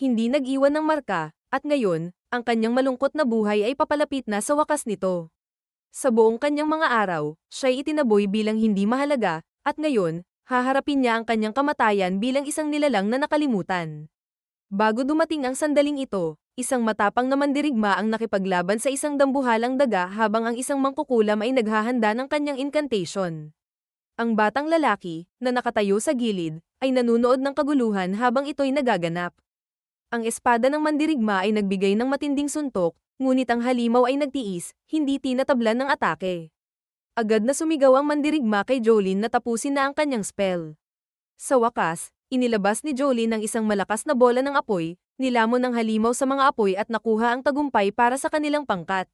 hindi nag-iwan ng marka, at ngayon, ang kanyang malungkot na buhay ay papalapit na sa wakas nito. Sa buong kanyang mga araw, siya'y itinaboy bilang hindi mahalaga, at ngayon, haharapin niya ang kanyang kamatayan bilang isang nilalang na nakalimutan. Bago dumating ang sandaling ito, isang matapang na mandirigma ang nakipaglaban sa isang dambuhalang daga habang ang isang mangkukulam ay naghahanda ng kanyang incantation. Ang batang lalaki, na nakatayo sa gilid, ay nanunood ng kaguluhan habang ito'y nagaganap. Ang espada ng mandirigma ay nagbigay ng matinding suntok, ngunit ang halimaw ay nagtiis, hindi tinatablan ng atake. Agad na sumigaw ang mandirigma kay Jolene na tapusin na ang kanyang spell. Sa wakas, inilabas ni Jolene ang isang malakas na bola ng apoy, nilamon ng halimaw sa mga apoy at nakuha ang tagumpay para sa kanilang pangkat.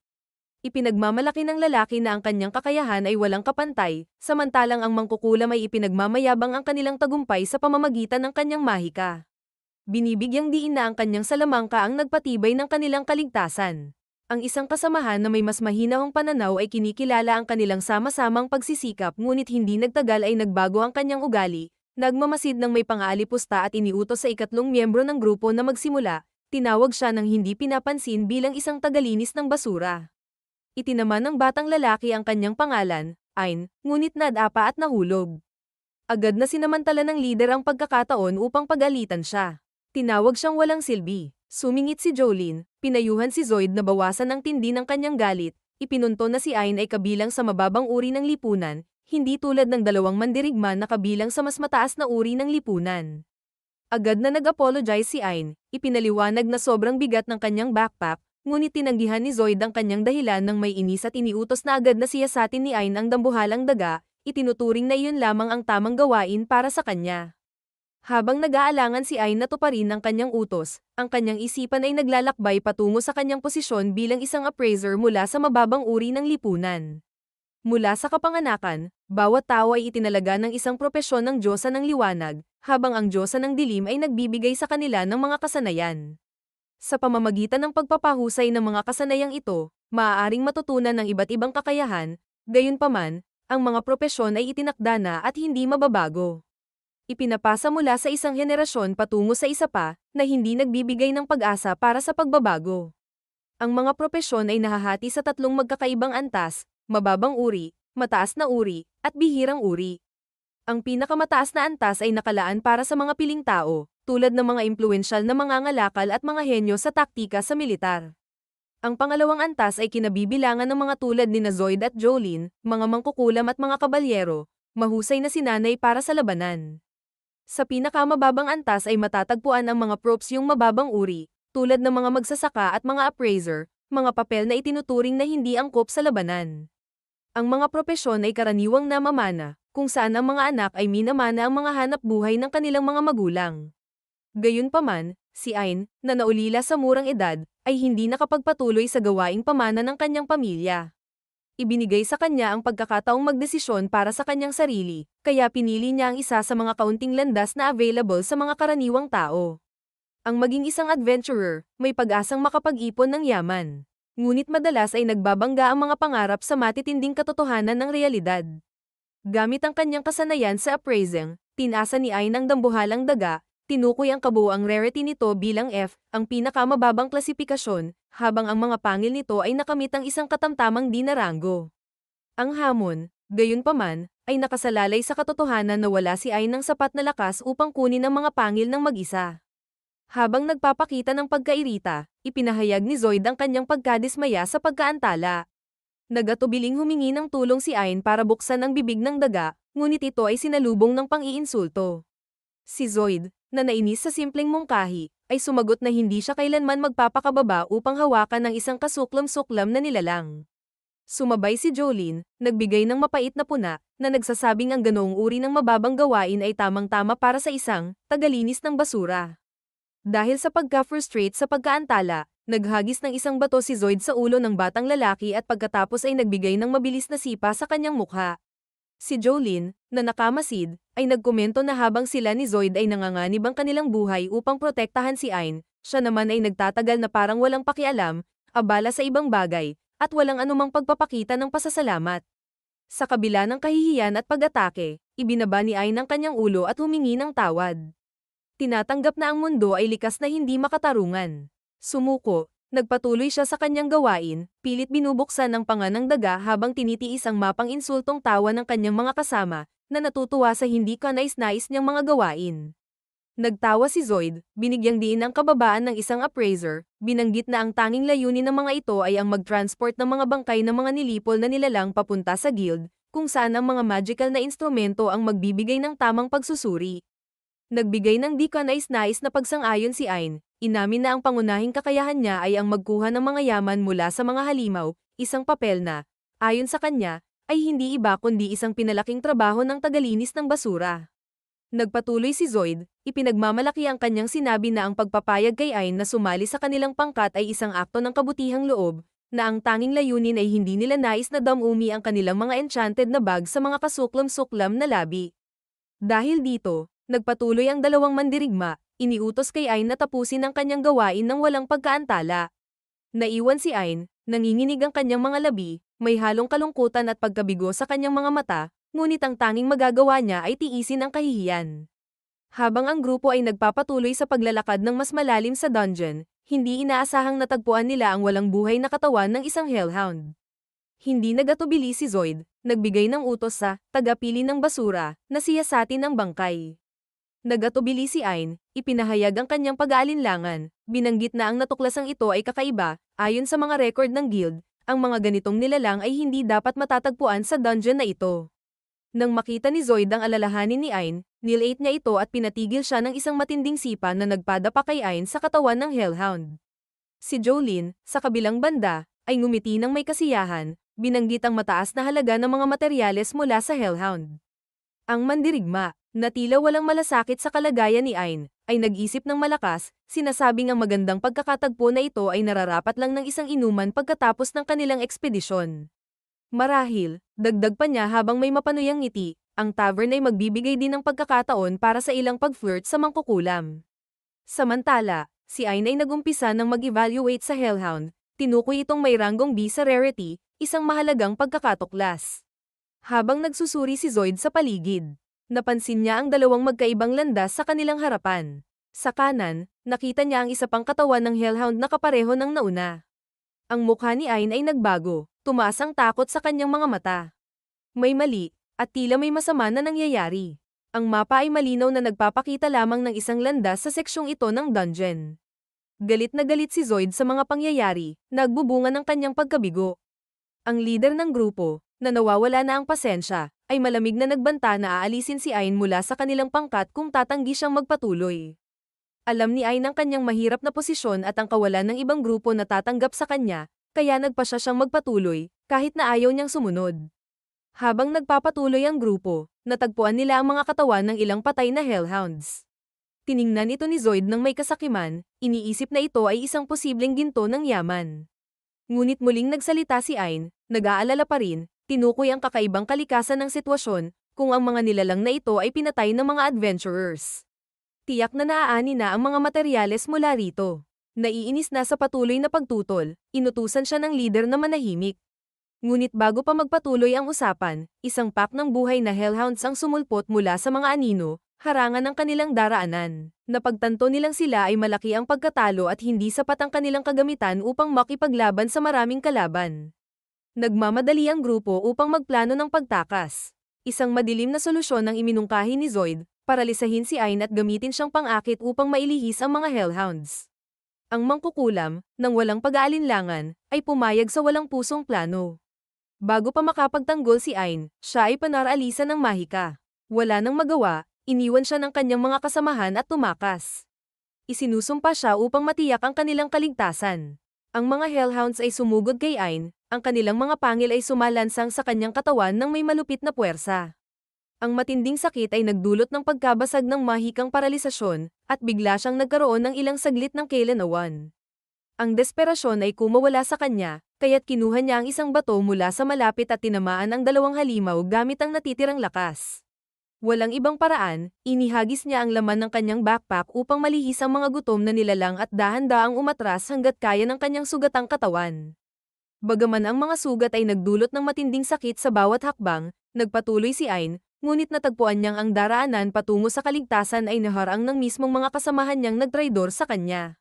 Ipinagmamalaki ng lalaki na ang kanyang kakayahan ay walang kapantay, samantalang ang mangkukulam ay ipinagmamayabang ang kanilang tagumpay sa pamamagitan ng kanyang mahika. Binibigyang diin na ang kanyang salamangka ang nagpatibay ng kanilang kaligtasan. Ang isang kasamahan na may mas mahinahong pananaw ay kinikilala ang kanilang sama-samang pagsisikap ngunit hindi nagtagal ay nagbago ang kanyang ugali, nagmamasid ng may pang-aalipusta at iniutos sa ikatlong miyembro ng grupo na magsimula, tinawag siya ng hindi pinapansin bilang isang tagalinis ng basura. Itinaman ng batang lalaki ang kanyang pangalan, Ayn, ngunit nadapa at nahulog. Agad na sinamantala ng lider ang pagkakataon upang pag-alitan siya. Tinawag siyang walang silbi. Sumingit si Jolene, pinayuhan si Zoid na bawasan ang tindi ng kanyang galit, ipinunto na si Ayn ay kabilang sa mababang uri ng lipunan, hindi tulad ng dalawang mandirigma na kabilang sa mas mataas na uri ng lipunan. Agad na nag-apologize si Ayn, ipinaliwanag na sobrang bigat ng kanyang backpack, ngunit tinanggihan ni Zoid ang kanyang dahilan ng may inis at iniutos na agad na siyasatin ni Ayn ang dambuhalang daga, itinuturing na iyon lamang ang tamang gawain para sa kanya. Habang nag-aalangan si Ayn na tuparin ang kanyang utos, ang kanyang isipan ay naglalakbay patungo sa kanyang posisyon bilang isang appraiser mula sa mababang uri ng lipunan. Mula sa kapanganakan, bawat tao ay itinalaga ng isang propesyon ng Diyosa ng Liwanag, habang ang Diyosa ng Dilim ay nagbibigay sa kanila ng mga kasanayan. Sa pamamagitan ng pagpapahusay ng mga kasanayang ito, maaaring matutunan ng iba't ibang kakayahan, gayunpaman, ang mga propesyon ay itinakda na at hindi mababago. Ipinapasa mula sa isang henerasyon patungo sa isa pa, na hindi nagbibigay ng pag-asa para sa pagbabago. Ang mga propesyon ay nahahati sa tatlong magkakaibang antas, mababang uri, mataas na uri, at bihirang uri. Ang pinakamataas na antas ay nakalaan para sa mga piling tao, tulad ng mga impluwensyal na mangangalakal at mga henyo sa taktika sa militar. Ang pangalawang antas ay kinabibilangan ng mga tulad ni Zoid at Jolene, mga mangkukulam at mga kabalyero, mahusay na sinanay para sa labanan. Sa pinakamababang antas ay matatagpuan ang mga props yung mababang uri, tulad ng mga magsasaka at mga appraiser, mga papel na itinuturing na hindi angkop sa labanan. Ang mga propesyon ay karaniwang namamana, kung saan ang mga anak ay minamana ang mga hanap buhay ng kanilang mga magulang. Gayunpaman, si Ayn, na naulila sa murang edad, ay hindi nakapagpatuloy sa gawaing pamana ng kanyang pamilya. Ibinigay sa kanya ang pagkakataong magdesisyon para sa kanyang sarili, kaya pinili niya ang isa sa mga kaunting landas na available sa mga karaniwang tao. Ang maging isang adventurer, may pag-asang makapag-ipon ng yaman. Ngunit madalas ay nagbabangga ang mga pangarap sa matitinding katotohanan ng realidad. Gamit ang kanyang kasanayan sa appraising, tinasa ni Ayn ang dambuhalang daga, tinukoy ang kabuuang rarity nito bilang F, ang pinakamababang klasifikasyon, habang ang mga pangil nito ay nakamit ang isang katamtamang D na ranggo. Ang hamon, gayunpaman, ay nakasalalay sa katotohanan na wala si Ayn ng sapat na lakas upang kunin ang mga pangil ng mag-isa. Habang nagpapakita ng pagkairita, ipinahayag ni Zoid ang kanyang pagkadismaya sa pagkaantala. Nagatubiling humingi ng tulong si Ayn para buksan ang bibig ng daga, ngunit ito ay sinalubong ng pang-iinsulto. Si Zoid, na nainis sa simpleng mungkahi, ay sumagot na hindi siya kailanman magpapakababa upang hawakan ng isang kasuklam-suklam na nilalang. Sumabay si Jolene, nagbigay ng mapait na puna, na nagsasabing ang ganoong uri ng mababang gawain ay tamang-tama para sa isang tagalinis ng basura. Dahil sa pagka-frustrate sa pagkaantala, naghagis ng isang bato si Zoid sa ulo ng batang lalaki at pagkatapos ay nagbigay ng mabilis na sipa sa kanyang mukha. Si Jolene, na nakamasid, ay nagkomento na habang sila ni Zoid ay nanganganib ang kanilang buhay upang protektahan si Ayn, siya naman ay nagtatagal na parang walang pakialam, abala sa ibang bagay, at walang anumang pagpapakita ng pasasalamat. Sa kabila ng kahihiyan at pag-atake, ibinaba ni Ayn ang kanyang ulo at humingi ng tawad. Tinatanggap na ang mundo ay likas na hindi makatarungan. Sumuko, nagpatuloy siya sa kanyang gawain, pilit binubuksan ang panga ng daga habang tinitiis ang mapang insultong tawa ng kanyang mga kasama, na natutuwa sa hindi kanais-nais niyang mga gawain. Nagtawa si Zoid, binigyang diin ang kababaan ng isang appraiser, binanggit na ang tanging layunin ng mga ito ay ang mag-transport ng mga bangkay ng mga nilipol na nilalang papunta sa guild, kung saan ang mga magical na instrumento ang magbibigay ng tamang pagsusuri. Nagbigay ng di kanais-nais na pagsang-ayon si Ain, inamin na ang pangunahing kakayahan niya ay ang magkuha ng mga yaman mula sa mga halimaw, isang papel na, ayon sa kanya, ay hindi iba kundi isang pinalaking trabaho ng tagalinis ng basura. Nagpatuloy si Zoid, ipinagmamalaki ang kanyang sinabi na ang pagpapayag kay Ain na sumali sa kanilang pangkat ay isang akto ng kabutihang loob, na ang tanging layunin ay hindi nila nais na damumi ang kanilang mga enchanted na bag sa mga kasuklam-suklam na labi. Dahil dito, nagpatuloy ang dalawang mandirigma, iniutos kay Ain na tapusin ang kanyang gawain ng walang pagkaantala. Naiwan si Ain, nanginginig ang kanyang mga labi, may halong kalungkutan at pagkabigo sa kanyang mga mata, ngunit ang tanging magagawa niya ay tiisin ang kahihiyan. Habang ang grupo ay nagpapatuloy sa paglalakad ng mas malalim sa dungeon, hindi inaasahang natagpuan nila ang walang buhay na katawan ng isang hellhound. Hindi nagatubili si Zoid, nagbigay ng utos sa tagapili ng basura na siyasatin ang bangkay. Nagatubili si Ain, ipinahayag ang kanyang pag-aalinlangan, binanggit na ang natuklasang ito ay kakaiba, ayon sa mga record ng guild, ang mga ganitong nilalang ay hindi dapat matatagpuan sa dungeon na ito. Nang makita ni Zoid ang alalahanin ni Ain, nilate niya ito at pinatigil siya ng isang matinding sipa na nagpadapa kay Ain sa katawan ng hellhound. Si Jolene, sa kabilang banda, ay ngumiti ng may kasiyahan, binanggit ang mataas na halaga ng mga materyales mula sa hellhound. Ang mandirigma, na tila walang malasakit sa kalagayan ni Ain, ay nag-isip ng malakas, sinasabing ang magandang pagkakatagpo na ito ay nararapat lang ng isang inuman pagkatapos ng kanilang ekspedisyon. Marahil, dagdag pa niya habang may mapanuyang ngiti, ang tavern ay magbibigay din ng pagkakataon para sa ilang pag-flirt sa mangkukulam. Samantala, si Ain ay nagumpisa ng mag-evaluate sa hellhound, tinukoy itong may ranggong B sa rarity, isang mahalagang pagkakatuklas. Habang nagsusuri si Zoid sa paligid, napansin niya ang dalawang magkaibang landas sa kanilang harapan. Sa kanan, nakita niya ang isa pang katawan ng hellhound na kapareho ng nauna. Ang mukha ni Ain ay nagbago, tumaas ang takot sa kanyang mga mata. May mali, at tila may masama na nangyayari. Ang mapa ay malinaw na nagpapakita lamang ng isang landas sa seksyong ito ng dungeon. Galit na galit si Zoid sa mga pangyayari, nagbubunga ng kanyang pagkabigo. Ang leader ng grupo, na nawawala na ang pasensya, ay malamig na nagbanta na aalisin si Ain mula sa kanilang pangkat kung tatanggi siyang magpatuloy. Alam ni Ain ang kanyang mahirap na posisyon at ang kawalan ng ibang grupo na tatanggap sa kanya, kaya nagpasya siyang magpatuloy, kahit na ayaw niyang sumunod. Habang nagpapatuloy ang grupo, natagpuan nila ang mga katawan ng ilang patay na hellhounds. Tiningnan ito ni Zoid ng may kasakiman, iniisip na ito ay isang posibleng ginto ng yaman. Ngunit muling nagsalita si Ain, nag-aalala pa rin, tinukoy ang kakaibang kalikasan ng sitwasyon, kung ang mga nilalang na ito ay pinatay ng mga adventurers. Tiyak na naaani na ang mga materyales mula rito. Naiinis na sa patuloy na pagtutol, inutusan siya ng leader na manahimik. Ngunit bago pa magpatuloy ang usapan, isang pack ng buhay na hellhounds ang sumulpot mula sa mga anino, harangan ng kanilang daraanan. Napagtanto nilang sila ay malaki ang pagkatalo at hindi sapat ang kanilang kagamitan upang makipaglaban sa maraming kalaban. Nagmamadali ang grupo upang magplano ng pagtakas. Isang madilim na solusyon ang iminungkahi ni Zoid, paralisahin si Ain at gamitin siyang pang-akit upang mailihis ang mga hellhounds. Ang mangkukulam, nang walang pag-aalinlangan, ay pumayag sa walang pusong plano. Bago pa makapagtanggol si Ain, siya ay panaralisan ng mahika. Wala nang magawa, iniwan siya ng kanyang mga kasamahan at tumakas. Isinusumpa siya upang matiyak ang kanilang kaligtasan. Ang mga hellhounds ay sumugod kay Ain, ang kanilang mga pangil ay sumalansang sa kanyang katawan ng may malupit na puwersa. Ang matinding sakit ay nagdulot ng pagkabasag ng mahikang paralisasyon, at bigla siyang nagkaroon ng ilang saglit ng kailanawan. Ang desperasyon ay kumawala sa kanya, kaya't kinuha niya ang isang bato mula sa malapit at tinamaan ang dalawang halimaw gamit ang natitirang lakas. Walang ibang paraan, inihagis niya ang laman ng kanyang backpack upang malihis ang mga gutom na nilalang at dahan-daang umatras hanggat kaya ng kanyang sugatang katawan. Bagaman ang mga sugat ay nagdulot ng matinding sakit sa bawat hakbang, nagpatuloy si Ain, ngunit natagpuan niyang ang daraanan patungo sa kaligtasan ay naharang ng mismong mga kasamahan niyang nagtraidor sa kanya.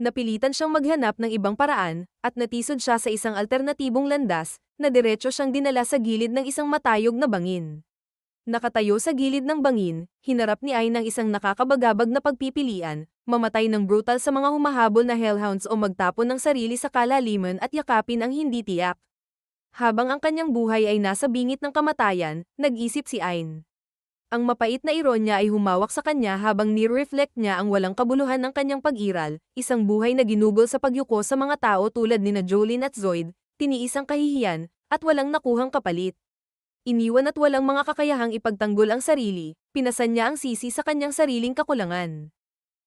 Napilitan siyang maghanap ng ibang paraan, at natisod siya sa isang alternatibong landas, na diretso siyang dinala sa gilid ng isang matayog na bangin. Nakatayo sa gilid ng bangin, hinarap ni Ayn ng isang nakakabagabag na pagpipilian, mamatay ng brutal sa mga humahabol na hellhounds o magtapon ng sarili sa kalaliman at yakapin ang hindi tiyak. Habang ang kanyang buhay ay nasa bingit ng kamatayan, nag-isip si Ayn. Ang mapait na ironya ay humawak sa kanya habang nire-reflect niya ang walang kabuluhan ng kanyang pag-iral, isang buhay na ginugol sa pagyuko sa mga tao tulad nina Jolene at Zoid, tiniis ang kahihiyan, at walang nakuhang kapalit. Iniwan at walang mga kakayahang ipagtanggol ang sarili, pinasan niya ang sisi sa kanyang sariling kakulangan.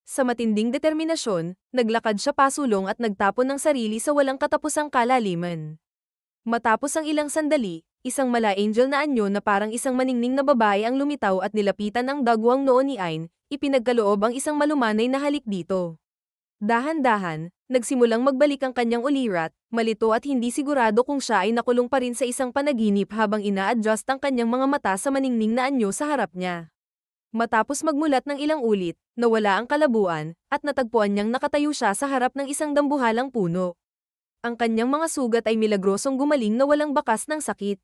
Sa matinding determinasyon, naglakad siya pasulong at nagtapon ng sarili sa walang katapusang kalaliman. Matapos ang ilang sandali, isang mala-angel na anyo na parang isang maningning na babae ang lumitaw at nilapitan ang dagwang noo ni Ayn, ipinagkaloob ang isang malumanay na halik dito. Dahan-dahan, nagsimulang magbalik ang kanyang ulirat, malito at hindi sigurado kung siya ay nakulong pa rin sa isang panaginip habang ina-adjust ang kanyang mga mata sa maningning na anyo sa harap niya. Matapos magmulat ng ilang ulit, nawala ang kalabuan, at natagpuan niyang nakatayo siya sa harap ng isang dambuhalang puno. Ang kanyang mga sugat ay milagrosong gumaling na walang bakas ng sakit.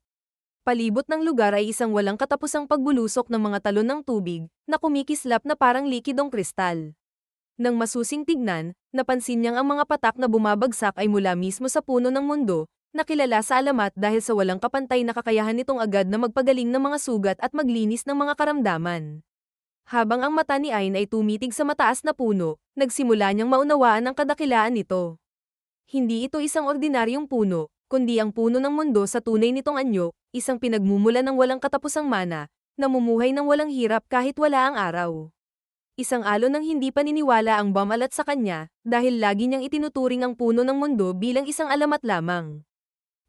Palibot ng lugar ay isang walang katapusang pagbulusok ng mga talon ng tubig, na kumikislap na parang likidong kristal. Nang masusing tignan, napansin niyang ang mga patak na bumabagsak ay mula mismo sa puno ng mundo, na kilala sa alamat dahil sa walang kapantay na kakayahan nitong agad na magpagaling ng mga sugat at maglinis ng mga karamdaman. Habang ang mata ni Ayn ay tumitig sa mataas na puno, nagsimula niyang maunawaan ang kadakilaan nito. Hindi ito isang ordinaryong puno, kundi ang puno ng mundo sa tunay nitong anyo, isang pinagmumula ng walang katapusang mana, namumuhay ng walang hirap kahit wala ang araw. Isang alon ng hindi paniniwala ang bumalat sa kanya, dahil lagi niyang itinuturing ang puno ng mundo bilang isang alamat lamang.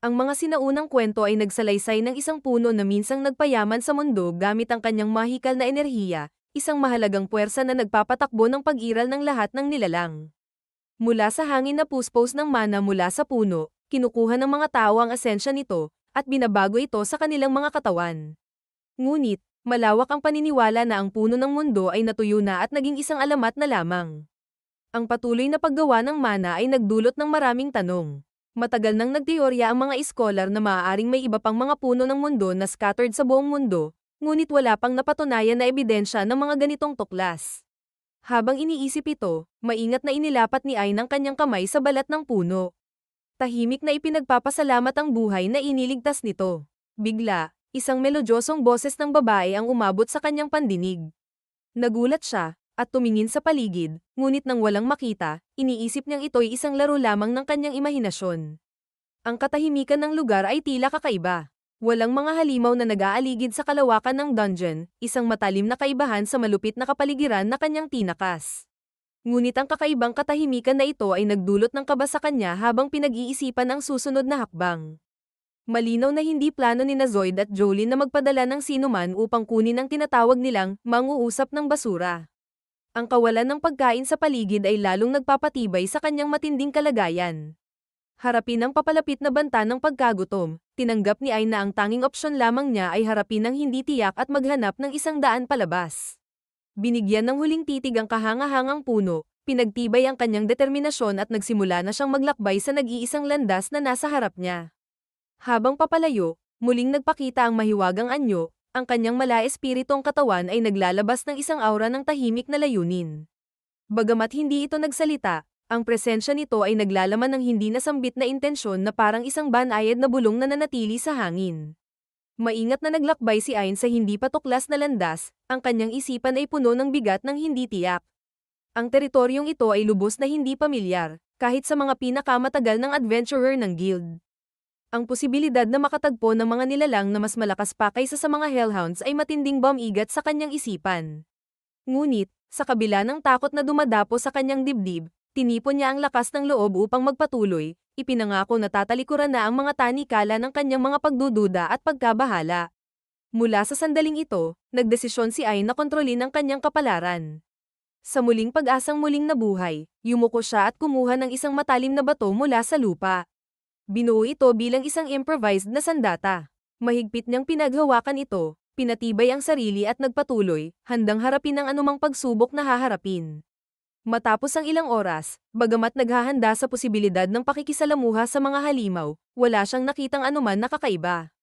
Ang mga sinaunang kwento ay nagsalaysay ng isang puno na minsang nagpayaman sa mundo gamit ang kanyang mahikal na enerhiya, isang mahalagang puwersa na nagpapatakbo ng pag-iral ng lahat ng nilalang. Mula sa hangin na puspos ng mana mula sa puno, kinukuha ng mga tao ang asensya nito, at binabago ito sa kanilang mga katawan. Ngunit, malawak ang paniniwala na ang puno ng mundo ay natuyo na at naging isang alamat na lamang. Ang patuloy na paggawa ng mana ay nagdulot ng maraming tanong. Matagal nang nagteorya ang mga iskolar na maaaring may iba pang mga puno ng mundo na scattered sa buong mundo, ngunit wala pang napatunayan na ebidensya ng mga ganitong tuklas. Habang iniisip ito, maingat na inilapat ni Ayn ang kanyang kamay sa balat ng puno. Tahimik na ipinagpapasalamat ang buhay na iniligtas nito. Bigla, isang melodyosong boses ng babae ang umabot sa kanyang pandinig. Nagulat siya, at tumingin sa paligid, ngunit nang walang makita, iniisip niyang ito'y isang laro lamang ng kanyang imahinasyon. Ang katahimikan ng lugar ay tila kakaiba. Walang mga halimaw na nag-aaligid sa kalawakan ng dungeon, isang matalim na kaibahan sa malupit na kapaligiran na kanyang tinakas. Ngunit ang kakaibang katahimikan na ito ay nagdulot ng kaba sa kanya habang pinag-iisipan ang susunod na hakbang. Malinaw na hindi plano ni Zoid at Jolene na magpadala ng sinuman upang kunin ang tinatawag nilang mang-uusap ng basura. Ang kawalan ng pagkain sa paligid ay lalong nagpapatibay sa kanyang matinding kalagayan. Harapin ang papalapit na banta ng pagkagutom, tinanggap ni Ayn na ang tanging opsyon lamang niya ay harapin ang hindi tiyak at maghanap ng isang daan palabas. Binigyan ng huling titig ang kahangahangang puno, pinagtibay ang kanyang determinasyon at nagsimula na siyang maglakbay sa nag-iisang landas na nasa harap niya. Habang papalayo, muling nagpakita ang mahiwagang anyo, ang kanyang mala-espiritong katawan ay naglalabas ng isang aura ng tahimik na layunin. Bagamat hindi ito nagsalita, ang presensya nito ay naglalaman ng hindi nasambit na intensyon na parang isang banayad na bulong na nanatili sa hangin. Maingat na naglakbay si Ayn sa hindi patuklas na landas, ang kanyang isipan ay puno ng bigat ng hindi tiyak. Ang teritoryong ito ay lubos na hindi pamilyar, kahit sa mga pinakamatagal ng adventurer ng guild. Ang posibilidad na makatagpo ng mga nilalang na mas malakas pa kaysa sa mga hellhounds ay matinding bumigat sa kanyang isipan. Ngunit, sa kabila ng takot na dumadapo sa kanyang dibdib, tinipon niya ang lakas ng loob upang magpatuloy, ipinangako na tatalikuran na ang mga tanikala ng kanyang mga pagdududa at pagkabahala. Mula sa sandaling ito, nagdesisyon si Ayn na kontrolin ang kanyang kapalaran. Sa muling pag-asang muling nabuhay, yumuko siya at kumuha ng isang matalim na bato mula sa lupa. Binuo ito bilang isang improvised na sandata. Mahigpit niyang pinaghawakan ito, pinatibay ang sarili at nagpatuloy, handang harapin ang anumang pagsubok na haharapin. Matapos ang ilang oras, bagamat naghahanda sa posibilidad ng pakikisalamuha sa mga halimaw, wala siyang nakitang anuman na kakaiba.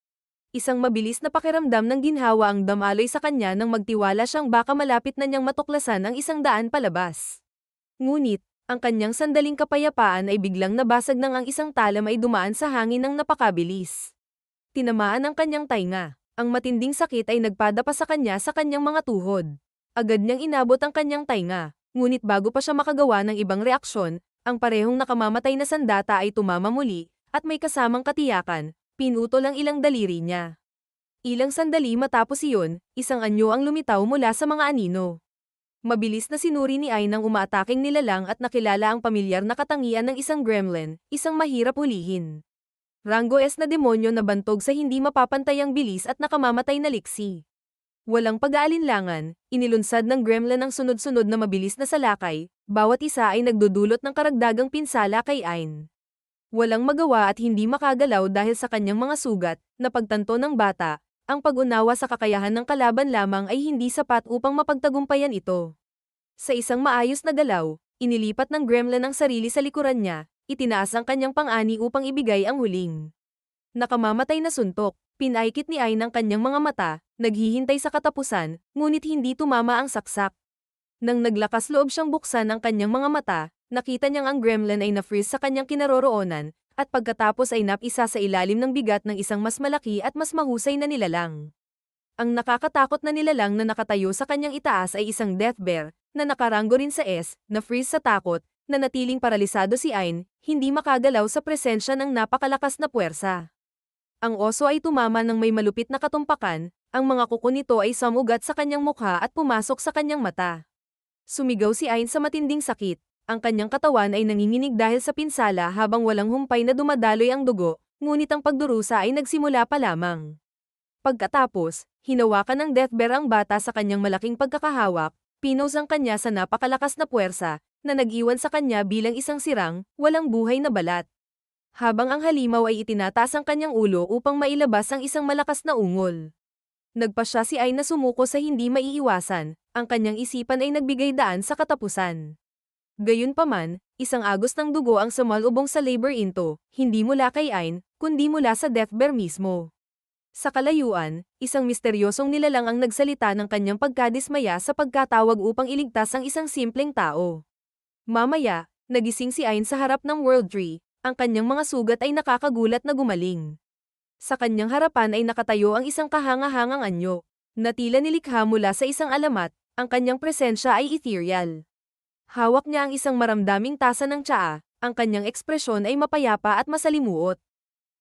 Isang mabilis na pakiramdam ng ginhawa ang damaloy sa kanya nang magtiwala siyang baka malapit na niyang matuklasan ang 100 palabas. Ngunit, ang kanyang sandaling kapayapaan ay biglang nabasag nang ang isang talam ay dumaan sa hangin ng napakabilis. Tinamaan ang kanyang tainga. Ang matinding sakit ay nagpadapa sa kanyang mga tuhod. Agad niyang inabot ang kanyang tainga. Ngunit bago pa siya makagawa ng ibang reaksyon, ang parehong nakamamatay na sandata ay tumama muli, at may kasamang katiyakan, pinutol ang ilang daliri niya. Ilang sandali matapos iyon, isang anyo ang lumitaw mula sa mga anino. Mabilis na sinuri ni Ai ng umaataking nilalang at nakilala ang pamilyar na katangian ng isang gremlin, isang mahirap hulihin. Rango S na demonyo na bantog sa hindi mapapantayang bilis at nakamamatay na liksi. Walang pag-aalinlangan, inilunsad ng gremlin ang sunod-sunod na mabilis na salakay, bawat isa ay nagdudulot ng karagdagang pinsala kay Ain. Walang magawa at hindi makagalaw dahil sa kanyang mga sugat, na pagtanto ng bata, ang pag-unawa sa kakayahan ng kalaban lamang ay hindi sapat upang mapagtagumpayan ito. Sa isang maayos na galaw, inilipat ng gremlin ang sarili sa likuran niya, itinaas ang kanyang pang-ani upang ibigay ang huling. Nakamamatay na suntok. Pinaikit ni Ai ng kanyang mga mata, naghihintay sa katapusan, ngunit hindi tumama ang saksak. Nang naglakas loob siyang buksan ang kanyang mga mata, nakita niyang ang gremlin ay na-freeze sa kanyang kinaroroonan, at pagkatapos ay napisa sa ilalim ng bigat ng isang mas malaki at mas mahusay na nilalang. Ang nakakatakot na nilalang na nakatayo sa kanyang itaas ay isang death bear, na nakaranggo rin sa S, na-freeze sa takot, na natiling paralisado si Ain, hindi makagalaw sa presensya ng napakalakas na puwersa. Ang oso ay tumama ng may malupit na katumpakan, ang mga kuko nito ay sumugat sa kanyang mukha at pumasok sa kanyang mata. Sumigaw si Ain sa matinding sakit, ang kanyang katawan ay nanginginig dahil sa pinsala habang walang humpay na dumadaloy ang dugo, ngunit ang pagdurusa ay nagsimula pa lamang. Pagkatapos, hinawakan ng death bear ang bata sa kanyang malaking pagkakahawak, pinos ang kanya sa napakalakas na puwersa, na nag-iwan sa kanya bilang isang sirang, walang buhay na balat. Habang ang halimaw ay itinataas ang kanyang ulo upang mailabas ang isang malakas na ungol. Nagpasya si Ai na sumuko sa hindi maiiwasan, ang kanyang isipan ay nagbigay daan sa katapusan. Gayunpaman, isang agos ng dugo ang sumalubong sa labor into, hindi mula kay Ain, kundi mula sa death bear mismo. Sa kalayuan, isang misteryosong nilalang ang nagsalita ng kanyang pagkadismaya sa pagkatawag upang iligtas ang isang simpleng tao. Mamaya, nagising si Ain sa harap ng World Tree. Ang kanyang mga sugat ay nakakagulat na gumaling. Sa kanyang harapan ay nakatayo ang isang kahanga-hangang anyo, na tila nilikha mula sa isang alamat, ang kanyang presensya ay ethereal. Hawak niya ang isang maramdaming tasa ng tsaa, ang kanyang ekspresyon ay mapayapa at masalimuot.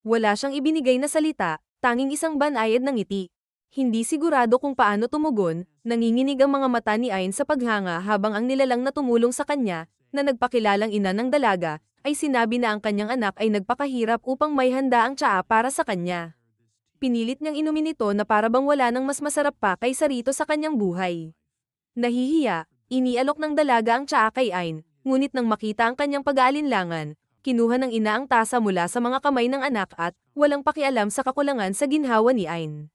Wala siyang ibinigay na salita, tanging isang banayad ng ngiti. Hindi sigurado kung paano tumugon, nanginginig ang mga mata ni Ain sa paghanga habang ang nilalang na tumulong sa kanya, na nagpakilalang ina ng dalaga, ay sinabi na ang kanyang anak ay nagpakahirap upang may handa ang tsaa para sa kanya. Pinilit niyang inumin ito na para bang wala nang mas masarap pa kaysa rito sa kanyang buhay. Nahihiya, inialok ng dalaga ang tsaa kay Ain, ngunit nang makita ang kanyang pag-aalinlangan, kinuha ng ina ang tasa mula sa mga kamay ng anak at, walang pakialam sa kakulangan sa ginhawa ni Ain.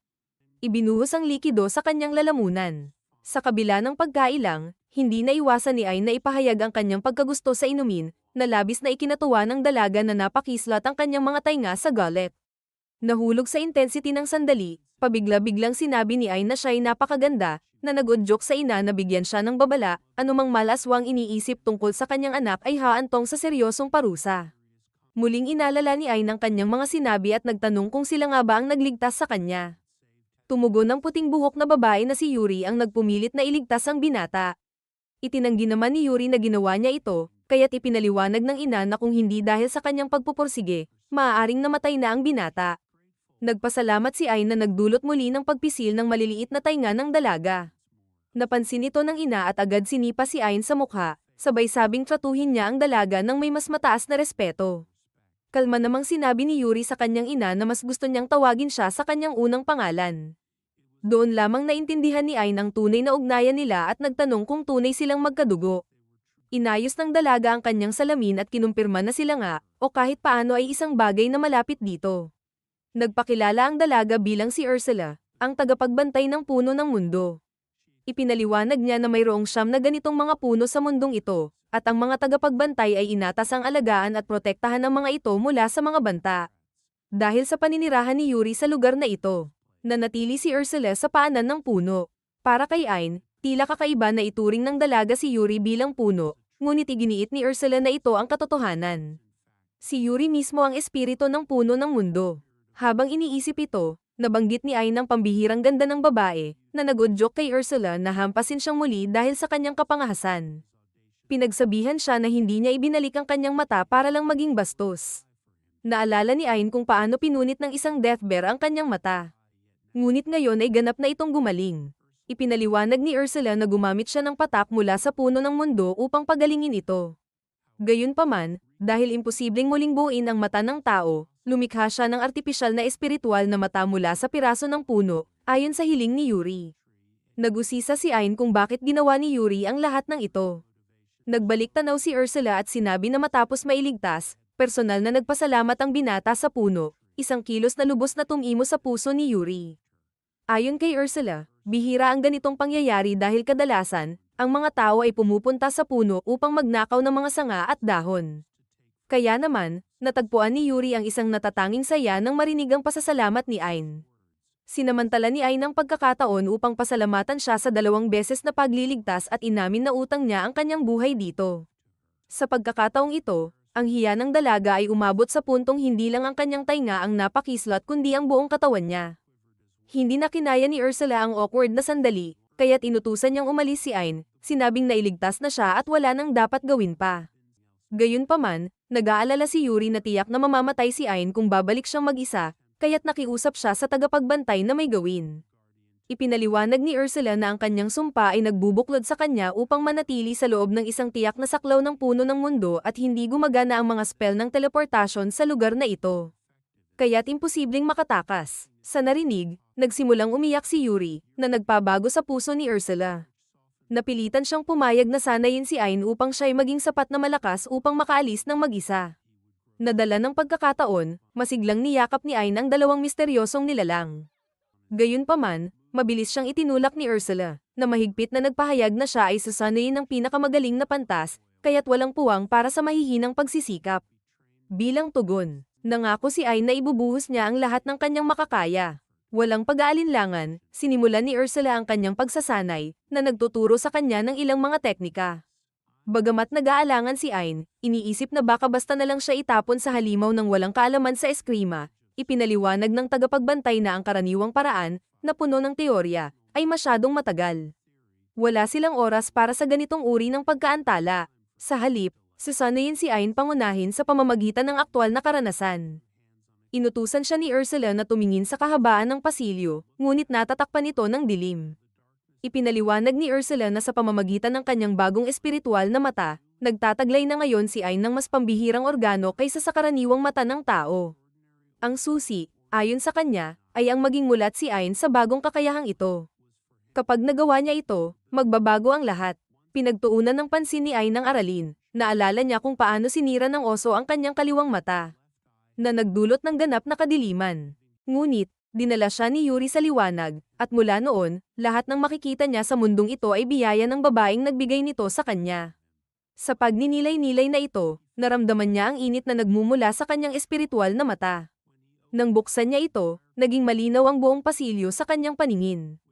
Ibinuhos ang likido sa kanyang lalamunan. Sa kabila ng pagkailang, hindi naiwasan ni Ain na ipahayag ang kanyang pagkagusto sa inumin, na labis na ikinatuwa ng dalaga na napakislat ang kanyang mga tainga sa gullet. Nahulog sa intensity ng sandali, pabigla-biglang sinabi ni Ain na siya'y napakaganda, na nag-udyok sa ina na bigyan siya ng babala, anumang malaswang iniisip tungkol sa kanyang anak ay haantong sa seryosong parusa. Muling inalala ni Ain ang kanyang mga sinabi at nagtanong kung sila nga ba ang nagligtas sa kanya. Tumugon ng puting buhok na babae na si Yuri ang nagpumilit na iligtas ang binata. Itinanggi naman ni Yuri na ginawa niya ito, kaya't ipinaliwanag ng ina na kung hindi dahil sa kanyang pagpupursige, maaaring namatay na ang binata. Nagpasalamat si Ain na nagdulot muli ng pagpisil ng maliliit na tainga ng dalaga. Napansin ito ng ina at agad sinipa si Ain sa mukha, sabay sabing tratuhin niya ang dalaga ng may mas mataas na respeto. Kalma namang sinabi ni Yuri sa kanyang ina na mas gusto niyang tawagin siya sa kanyang unang pangalan. Doon lamang naintindihan ni Ain ang tunay na ugnayan nila at nagtanong kung tunay silang magkadugo. Inayos ng dalaga ang kanyang salamin at kinumpirma na sila nga, o kahit paano ay isang bagay na malapit dito. Nagpakilala ang dalaga bilang si Ursula, ang tagapagbantay ng puno ng mundo. Ipinaliwanag niya na mayroong 9 na ganitong mga puno sa mundong ito, at ang mga tagapagbantay ay inatas ang alagaan at protektahan ang mga ito mula sa mga banta. Dahil sa paninirahan ni Yuri sa lugar na ito, nanatili si Ursula sa paanan ng puno. Para kay Ain, tila kakaiba na ituring ng dalaga si Yuri bilang puno, ngunit iginiit ni Ursula na ito ang katotohanan. Si Yuri mismo ang espiritu ng puno ng mundo. Habang iniisip ito, nabanggit ni Ain ang pambihirang ganda ng babae, na nag-udyok kay Ursula na hampasin siyang muli dahil sa kanyang kapangahasan. Pinagsabihan siya na hindi niya ibinalik ang kanyang mata para lang maging bastos. Naalala ni Ain kung paano pinunit ng isang death bear ang kanyang mata. Ngunit ngayon ay ganap na itong gumaling. Ipinaliwanag ni Ursula na gumamit siya ng patak mula sa puno ng mundo upang pagalingin ito. Gayunpaman, dahil imposibleng muling buuin ang mata ng tao, lumikha siya ng artipisyal na espiritual na mata mula sa piraso ng puno, ayon sa hiling ni Yuri. Nagusisa si Ain kung bakit ginawa ni Yuri ang lahat ng ito. Nagbalik tanaw si Ursula at sinabi na matapos mailigtas, personal na nagpasalamat ang binata sa puno, isang kilos na lubos na tumimo sa puso ni Yuri. Ayon kay Ursula, bihira ang ganitong pangyayari dahil kadalasan, ang mga tao ay pumupunta sa puno upang magnakaw ng mga sanga at dahon. Kaya naman, natagpuan ni Yuri ang isang natatanging saya nang marinig ang pasasalamat ni Ain. Sinamantala ni Ain ang pagkakataon upang pasalamatan siya sa 2 beses na pagliligtas at inamin na utang niya ang kanyang buhay dito. Sa pagkakataong ito, ang hiya ng dalaga ay umabot sa puntong hindi lang ang kanyang tainga ang napakislot kundi ang buong katawan niya. Hindi na kinaya ni Ursula ang awkward na sandali, kaya't inutusan niyang umalis si Ain, sinabing nailigtas na siya at wala nang dapat gawin pa. Gayunpaman, nag-aalala si Yuri na tiyak na mamamatay si Ain kung babalik siyang mag-isa, kaya't nakiusap siya sa tagapagbantay na may gawin. Ipinaliwanag ni Ursula na ang kanyang sumpa ay nagbubuklod sa kanya upang manatili sa loob ng isang tiyak na saklaw ng puno ng mundo at hindi gumagana ang mga spell ng teleportasyon sa lugar na ito. Kaya't imposibleng makatakas. Sa narinig, nagsimulang umiyak si Yuri, na nagpabago sa puso ni Ursula. Napilitan siyang pumayag na sanayin si Ain upang siya'y maging sapat na malakas upang makaalis ng mag-isa. Nadala ng pagkakataon, masiglang niyakap ni Ain ang 2 misteryosong nilalang. Gayunpaman, mabilis siyang itinulak ni Ursula, na mahigpit na nagpahayag na siya ay susanayin ng pinakamagaling na pantas, kaya't walang puwang para sa mahihinang pagsisikap. Bilang tugon, nangako si Ain na ibubuhos niya ang lahat ng kanyang makakaya. Walang pag-aalinlangan, sinimulan ni Ursula ang kanyang pagsasanay, na nagtuturo sa kanya ng ilang mga teknika. Bagamat nag-aalangan si Ain, iniisip na baka basta na lang siya itapon sa halimaw ng walang kaalaman sa eskrima, ipinaliwanag ng tagapagbantay na ang karaniwang paraan, na puno ng teorya, ay masyadong matagal. Wala silang oras para sa ganitong uri ng pagkaantala. Sa halip, susanayin si Ain pangunahin sa pamamagitan ng aktwal na karanasan. Inutusan siya ni Ursula na tumingin sa kahabaan ng pasilyo, ngunit natatakpan ito ng dilim. Ipinaliwanag ni Ursula na sa pamamagitan ng kanyang bagong espiritual na mata, nagtataglay na ngayon si Ain ng mas pambihirang organo kaysa sa karaniwang mata ng tao. Ang susi, ayon sa kanya, ay ang maging mulat si Ain sa bagong kakayahang ito. Kapag nagawa niya ito, magbabago ang lahat. Pinagtuunan ng pansin ni Ain ang aralin, naalala niya kung paano sinira ng oso ang kanyang kaliwang mata, na nagdulot ng ganap na kadiliman. Ngunit, dinala siya ni Yuri sa liwanag, at mula noon, lahat ng makikita niya sa mundong ito ay biyaya ng babaeng nagbigay nito sa kanya. Sa pagninilay-nilay na ito, naramdaman niya ang init na nagmumula sa kanyang espiritual na mata. Nang buksan niya ito, naging malinaw ang buong pasilyo sa kanyang paningin.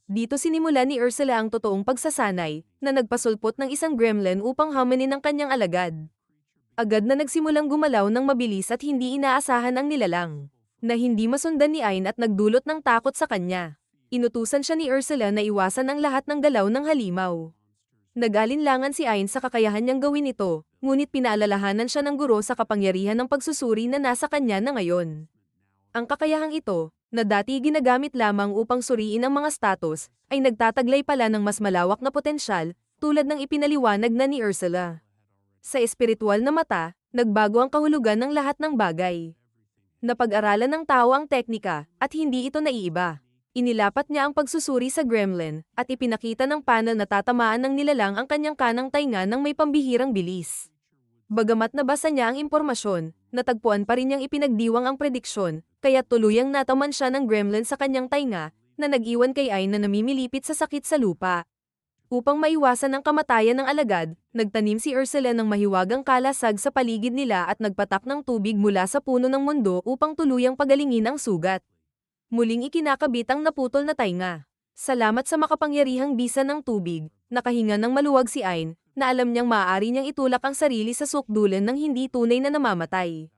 Dito sinimula ni Ursula ang totoong pagsasanay, na nagpasulpot ng isang gremlin upang hamanin ang kanyang alagad. Agad na nagsimulang gumalaw ng mabilis at hindi inaasahan ang nilalang, na hindi masundan ni Ain at nagdulot ng takot sa kanya. Inutusan siya ni Ursula na iwasan ang lahat ng galaw ng halimaw. Nag-alinlangan si Ain sa kakayahan niyang gawin ito, ngunit pinaalalahanan siya ng guro sa kapangyarihan ng pagsusuri na nasa kanya na ngayon. Ang kakayahang ito, na dati ginagamit lamang upang suriin ang mga status, ay nagtataglay pala ng mas malawak na potensyal, tulad ng ipinaliwanag na ni Ursula. Sa espiritual na mata, nagbago ang kahulugan ng lahat ng bagay. Napag-aralan ng tao ang teknika, at hindi ito naiiba. Inilapat niya ang pagsusuri sa gremlin, at ipinakita ng panel na tatamaan ng nilalang ang kanyang kanang tainga ng may pambihirang bilis. Bagamat nabasa niya ang impormasyon, natagpuan pa rin niyang ipinagdiwang ang prediksyon, kaya tuluyang nataman siya ng gremlin sa kanyang tainga, na nag-iwan kay Ain na namimilipit sa sakit sa lupa. Upang maiwasan ang kamatayan ng alagad, nagtanim si Ursula ng mahiwagang kalasag sa paligid nila at nagpatak ng tubig mula sa puno ng mundo upang tuluyang pagalingin ang sugat. Muling ikinakabit ang naputol na tainga. Salamat sa makapangyarihang bisa ng tubig, nakahinga ng maluwag si Ain, na alam niyang maaari niyang itulak ang sarili sa sukdulan ng hindi tunay na namamatay.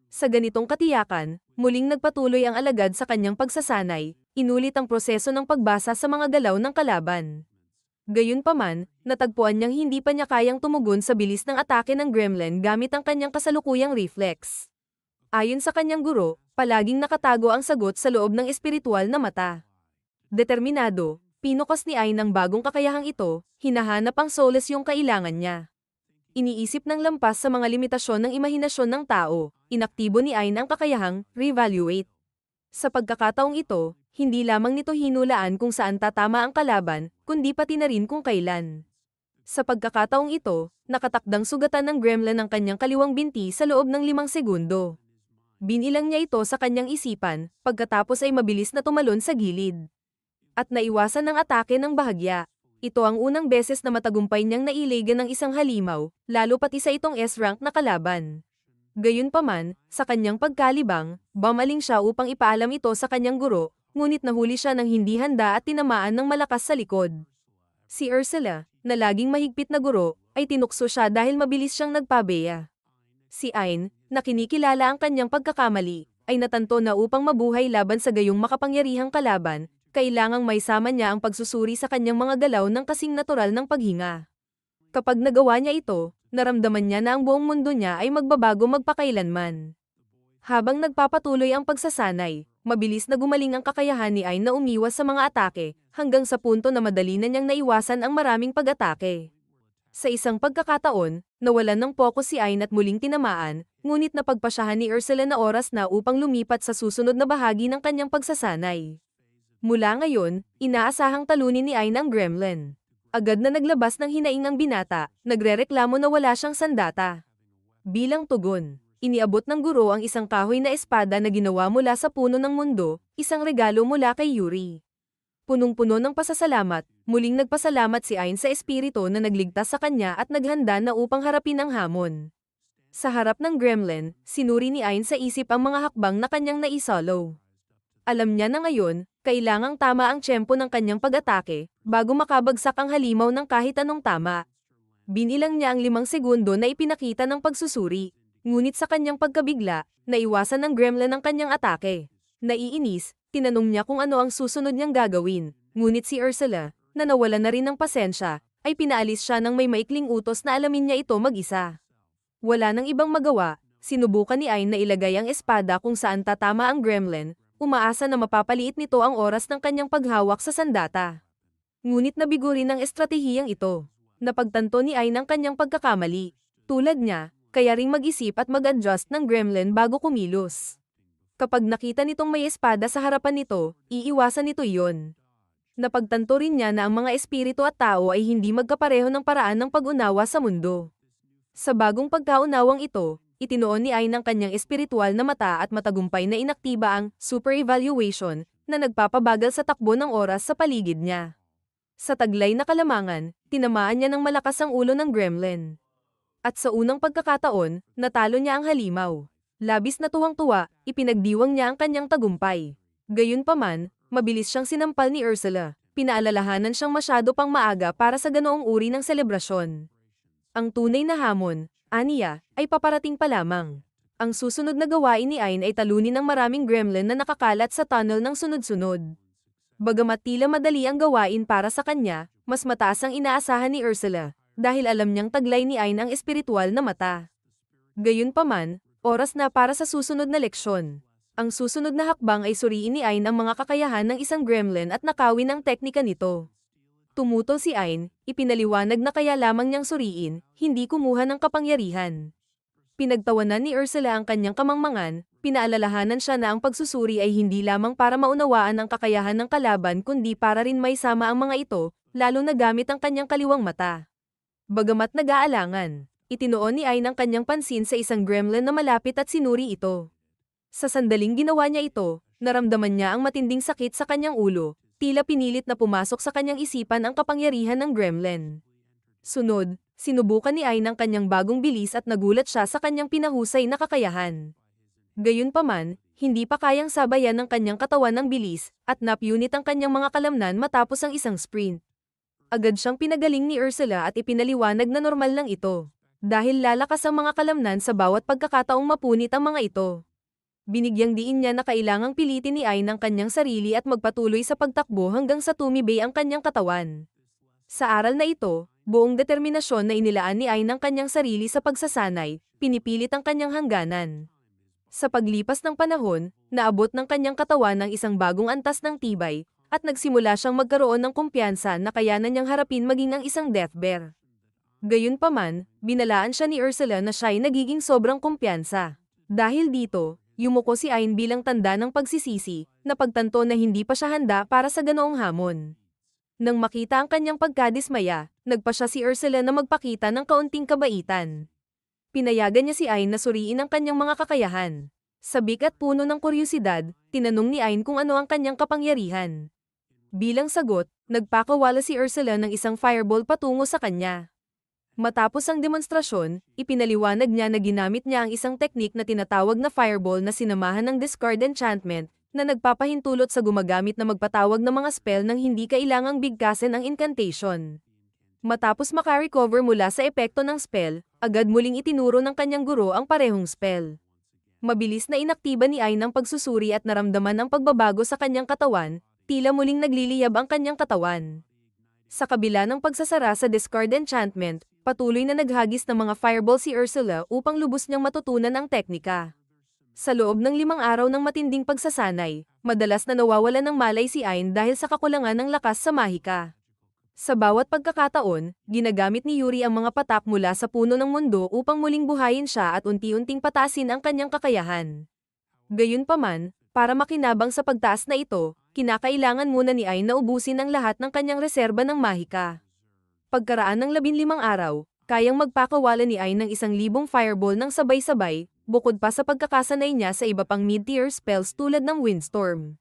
Sa ganitong katiyakan, muling nagpatuloy ang alagad sa kanyang pagsasanay, inulit ang proseso ng pagbasa sa mga galaw ng kalaban. Gayunpaman, natagpuan niyang hindi pa niya kayang tumugon sa bilis ng atake ng gremlin gamit ang kanyang kasalukuyang reflex. Ayon sa kanyang guro, palaging nakatago ang sagot sa loob ng espiritual na mata. Determinado, pinukos ni Ain ang bagong kakayahang ito, hinahanap ang solace yung kailangan niya. Iniisip ng lampas sa mga limitasyon ng imahinasyon ng tao, inaktibo ni Ain ang kakayahang reevaluate. Sa pagkakataong ito, hindi lamang nito hinulaan kung saan tatama ang kalaban, kundi pati na rin kung kailan. Sa pagkakataong ito, nakatakdang sugatan ng gremlin ang kanyang kaliwang binti sa loob ng 5 segundo. Binilang niya ito sa kanyang isipan, pagkatapos ay mabilis na tumalon sa gilid. At naiwasan ng atake ng bahagya. Ito ang unang beses na matagumpay niyang nailagan ng isang halimaw, lalo pati sa itong S-rank na kalaban. Gayunpaman, sa kanyang pagkalibang, bumaling siya upang ipaalam ito sa kanyang guro, ngunit nahuli siya ng hindi handa at tinamaan ng malakas sa likod. Si Ursula, na laging mahigpit na guro, ay tinukso siya dahil mabilis siyang nagpabeya. Si Ain, na kinikilala ang kanyang pagkakamali, ay natanto na upang mabuhay laban sa gayong makapangyarihang kalaban, kailangang may sama niya ang pagsusuri sa kanyang mga galaw ng kasing natural ng paghinga. Kapag nagawa niya ito, naramdaman niya na ang buong mundo niya ay magbabago magpakailanman. Habang nagpapatuloy ang pagsasanay, mabilis na gumaling ang kakayahan ni Ain na umiwas sa mga atake, hanggang sa punto na madali na niyang naiwasan ang maraming pag-atake. Sa isang pagkakataon, nawalan ng pokus si Ain at muling tinamaan, ngunit napagpasyahan ni Ursula na oras na upang lumipat sa susunod na bahagi ng kanyang pagsasanay. Mula ngayon, inaasahang talunin ni Ain ang gremlin. Agad na naglabas ng hinaing ang binata, nagrereklamo na wala siyang sandata. Bilang tugon, iniabot ng guro ang isang kahoy na espada na ginawa mula sa puno ng mundo, isang regalo mula kay Yuri. Punong-puno ng pasasalamat, muling nagpasalamat si Ain sa espiritu na nagligtas sa kanya at naghanda na upang harapin ang hamon. Sa harap ng gremlin, sinuri ni Ain sa isip ang mga hakbang na kanyang naisolo. Alam niya na ngayon, kailangang tama ang tiyempo ng kanyang pag-atake, bago makabagsak ang halimaw ng kahit anong tama. Binilang niya ang 5 segundo na ipinakita ng pagsusuri, ngunit sa kanyang pagkabigla, naiwasan ng gremlin ang kanyang atake. Naiinis, tinanong niya kung ano ang susunod niyang gagawin, ngunit si Ursula, na nawala na rin ng pasensya, ay pinaalis siya ng may maikling utos na alamin niya ito mag-isa. Wala nang ibang magawa, sinubukan ni Ain na ilagay ang espada kung saan tatama ang gremlin, umaasa na mapapaliit nito ang oras ng kanyang paghawak sa sandata. Ngunit nabigo rin ang estratehiyang ito. Napagtanto ni Ain ang kanyang pagkakamali. Tulad niya, kaya ring mag-isip at mag-adjust ng gremlin bago kumilos. Kapag nakita nitong may espada sa harapan nito, iiwasan nito iyon. Napagtanto rin niya na ang mga espiritu at tao ay hindi magkapareho ng paraan ng pag-unawa sa mundo. Sa bagong pagkaunawang ito, itinuon ni Ain ang kanyang espiritual na mata at matagumpay na inaktiba ang super evaluation na nagpapabagal sa takbo ng oras sa paligid niya. Sa taglay na kalamangan, tinamaan niya ng malakas ang ulo ng gremlin. At sa unang pagkakataon, natalo niya ang halimaw. Labis na tuwang-tuwa, ipinagdiwang niya ang kanyang tagumpay. Gayunpaman, mabilis siyang sinampal ni Ursula. Pinaalalahanan siyang masyado pang maaga para sa ganoong uri ng selebrasyon. Ang tunay na hamon, aniya, ay paparating pa lamang. Ang susunod na gawain ni Ain ay talunin ng maraming gremlin na nakakalat sa tunnel ng sunod-sunod. Bagamat tila madali ang gawain para sa kanya, mas mataas ang inaasahan ni Ursula, dahil alam niyang taglay ni Ain ang espiritual na mata. Gayunpaman, oras na para sa susunod na leksyon. Ang susunod na hakbang ay suriin ni Ain ang mga kakayahan ng isang gremlin at nakawin ang teknika nito. Tumutol si Ain, ipinaliwanag na kaya lamang niyang suriin, hindi kumuha ng kapangyarihan. Pinagtawanan ni Ursula ang kanyang kamangmangan, pinaalalahanan siya na ang pagsusuri ay hindi lamang para maunawaan ang kakayahan ng kalaban kundi para rin may sama ang mga ito, lalo na gamit ang kanyang kaliwang mata. Bagamat nag-aalangan, itinuon ni Ain ang kanyang pansin sa isang gremlin na malapit at sinuri ito. Sa sandaling ginawa niya ito, naramdaman niya ang matinding sakit sa kanyang ulo, tila pinilit na pumasok sa kanyang isipan ang kapangyarihan ng gremlin. Sunod, sinubukan ni Ain ang kanyang bagong bilis at nagulat siya sa kanyang pinahusay na kakayahan. Gayunpaman, hindi pa kayang sabayan ng kanyang katawan ng bilis, at napunit ang kanyang mga kalamnan matapos ang isang sprint. Agad siyang pinagaling ni Ursula at ipinaliwanag na normal lang ito. Dahil lalakas ang mga kalamnan sa bawat pagkakataong mapunit ang mga ito. Binigyang diin niya na kailangang pilitin ni Ain ang kanyang sarili at magpatuloy sa pagtakbo hanggang sa tumibay ang kanyang katawan. Sa aral na ito, buong determinasyon na inilaan ni Ain ang kanyang sarili sa pagsasanay, pinipilit ang kanyang hangganan. Sa paglipas ng panahon, naabot ng kanyang katawan ng isang bagong antas ng tibay, at nagsimula siyang magkaroon ng kumpiyansa na kayanan niyang harapin maging ang isang death bear. Gayunpaman, binalaan siya ni Ursula na siya'y nagiging sobrang kumpiyansa. Dahil dito, yumuko si Ain bilang tanda ng pagsisisi, na pagtanto na hindi pa siya handa para sa ganoong hamon. Nang makita ang kanyang pagkadismaya, nagpa siya si Ursula na magpakita ng kaunting kabaitan. Pinayagan niya si Ain na suriin ang kanyang mga kakayahan. Sa bigat puno ng kuryosidad, tinanong ni Ain kung ano ang kanyang kapangyarihan. Bilang sagot, nagpakawala si Ursula ng isang fireball patungo sa kanya. Matapos ang demonstrasyon, ipinaliwanag niya na ginamit niya ang isang teknik na tinatawag na fireball na sinamahan ng discard enchantment, na nagpapahintulot sa gumagamit na magpatawag ng mga spell nang hindi kailangang bigkasin ang incantation. Matapos makarecover mula sa epekto ng spell, agad muling itinuro ng kanyang guro ang parehong spell. Mabilis na inaktiba ni Ain ang pagsusuri at naramdaman ang pagbabago sa kanyang katawan, tila muling nagliliyab ang kanyang katawan. Sa kabila ng pagsasara sa discard enchantment, patuloy na naghagis ng mga fireball si Ursula upang lubos niyang matutunan ang teknika. Sa loob ng 5 araw ng matinding pagsasanay, madalas na nawawalan ng malay si Ain dahil sa kakulangan ng lakas sa mahika. Sa bawat pagkakataon, ginagamit ni Yuri ang mga patak mula sa puno ng mundo upang muling buhayin siya at unti-unting patasin ang kanyang kakayahan. Gayunpaman, para makinabang sa pagtaas na ito, kinakailangan muna ni Ain na ubusin ang lahat ng kanyang reserba ng mahika. Pagkaraan ng 15 araw, kayang magpakawala ni Ain ng 1,000 fireball ng sabay-sabay, bukod pa sa pagkakasanay niya sa iba pang mid-tier spells tulad ng Windstorm.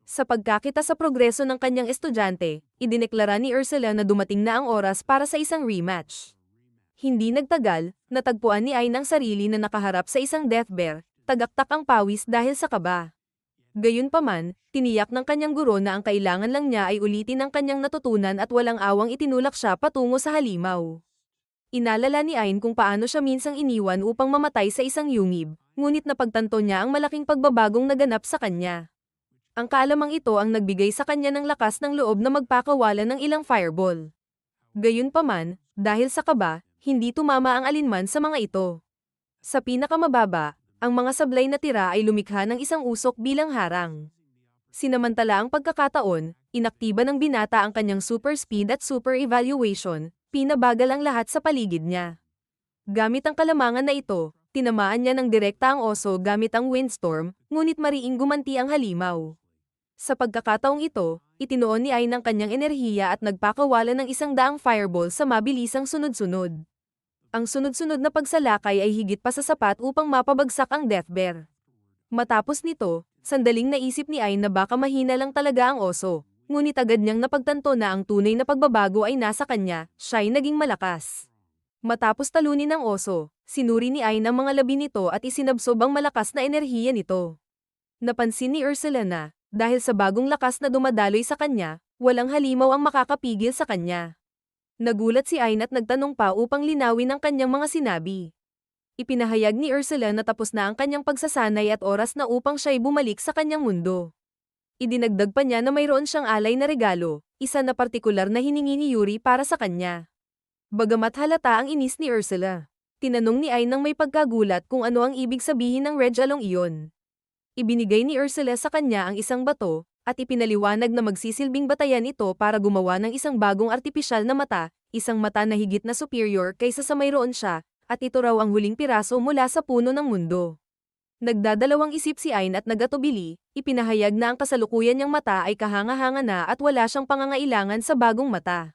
Sa pagkakita sa progreso ng kanyang estudyante, idineklara ni Ursula na dumating na ang oras para sa isang rematch. Hindi nagtagal, natagpuan ni Ain ang sarili na nakaharap sa isang death bear, tagaktak ang pawis dahil sa kaba. Gayunpaman, tiniyak ng kanyang guro na ang kailangan lang niya ay ulitin ang kanyang natutunan at walang awang itinulak siya patungo sa halimaw. Inalala ni Ain kung paano siya minsang iniwan upang mamatay sa isang yungib, ngunit napagtanto niya ang malaking pagbabagong naganap sa kanya. Ang kaalamang ito ang nagbigay sa kanya ng lakas ng loob na magpakawala ng ilang fireball. Gayunpaman, dahil sa kaba, hindi tumama ang alinman sa mga ito. Sa pinakamababa, ang mga sablay na tira ay lumikha ng isang usok bilang harang. Sinamantala ang pagkakataon, inaktiba ng binata ang kanyang super speed at super evaluation, pinabagal ang lahat sa paligid niya. Gamit ang kalamangan na ito, tinamaan niya ng direkta ang oso gamit ang windstorm, ngunit mariing gumanti ang halimaw. Sa pagkakataong ito, itinoon ni Ain ang kanyang enerhiya at nagpakawala ng 100 fireball sa mabilisang sunod-sunod. Ang sunod-sunod na pagsalakay ay higit pa sa sapat upang mapabagsak ang death bear. Matapos nito, sandaling naisip ni Ain na baka mahina lang talaga ang oso, ngunit agad niyang napagtanto na ang tunay na pagbabago ay nasa kanya, siya'y naging malakas. Matapos talunin ng oso, sinuri ni Ain ang mga labi nito at isinabsob ang malakas na enerhiya nito. Napansin ni Ursula na, dahil sa bagong lakas na dumadaloy sa kanya, walang halimaw ang makakapigil sa kanya. Nagulat si Ain at nagtanong pa upang linawin ang kanyang mga sinabi. Ipinahayag ni Ursula na tapos na ang kanyang pagsasanay at oras na upang siya'y bumalik sa kanyang mundo. Idinagdag pa niya na mayroon siyang alay na regalo, isa na partikular na hiningi ni Yuri para sa kanya. Bagamat halata ang inis ni Ursula, tinanong ni Ain nang may pagkagulat kung ano ang ibig sabihin ng regalong iyon. Ibinigay ni Ursula sa kanya ang isang bato, at ipinaliwanag na magsisilbing batayan ito para gumawa ng isang bagong artipisyal na mata, isang mata na higit na superior kaysa sa mayroon siya, at ito raw ang huling piraso mula sa puno ng mundo. Nagdadalawang isip si Ain at nagatubili, ipinahayag na ang kasalukuyan niyang mata ay kahanga-hanga na at wala siyang pangangailangan sa bagong mata.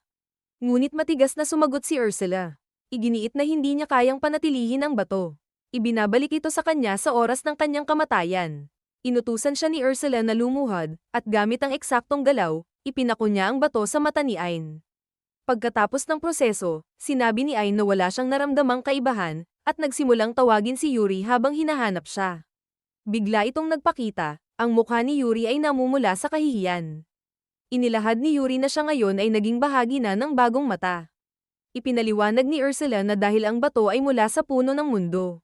Ngunit matigas na sumagot si Ursula. Iginiit na hindi niya kayang panatilihin ang bato. Ibinabalik ito sa kanya sa oras ng kanyang kamatayan. Inutusan siya ni Ursula na lumuhod, at gamit ang eksaktong galaw, ipinako niya ang bato sa mata ni Ain. Pagkatapos ng proseso, sinabi ni Ain na wala siyang naramdamang kaibahan, at nagsimulang tawagin si Yuri habang hinahanap siya. Bigla itong nagpakita, ang mukha ni Yuri ay namumula sa kahihiyan. Inilahad ni Yuri na siya ngayon ay naging bahagi na ng bagong mata. Ipinaliwanag ni Ursula na dahil ang bato ay mula sa puno ng mundo.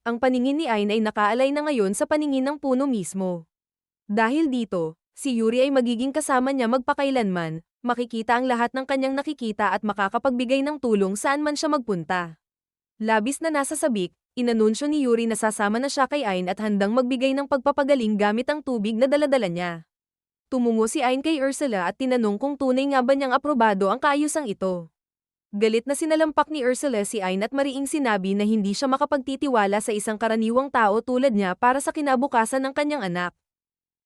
Ang paningin ni Ain ay nakaalay na ngayon sa paningin ng puno mismo. Dahil dito, si Yuri ay magiging kasama niya magpakailanman, makikita ang lahat ng kanyang nakikita at makakapagbigay ng tulong saan man siya magpunta. Labis na nasa sabik, inanunsyo ni Yuri na sasama na siya kay Ain at handang magbigay ng pagpapagaling gamit ang tubig na daladala niya. Tumungo si Ain kay Ursula at tinanong kung tunay nga ba niyang aprobado ang kaayusang ito. Galit na sinalampak ni Ursula si Ain at mariing sinabi na hindi siya makapagtitiwala sa isang karaniwang tao tulad niya para sa kinabukasan ng kanyang anak.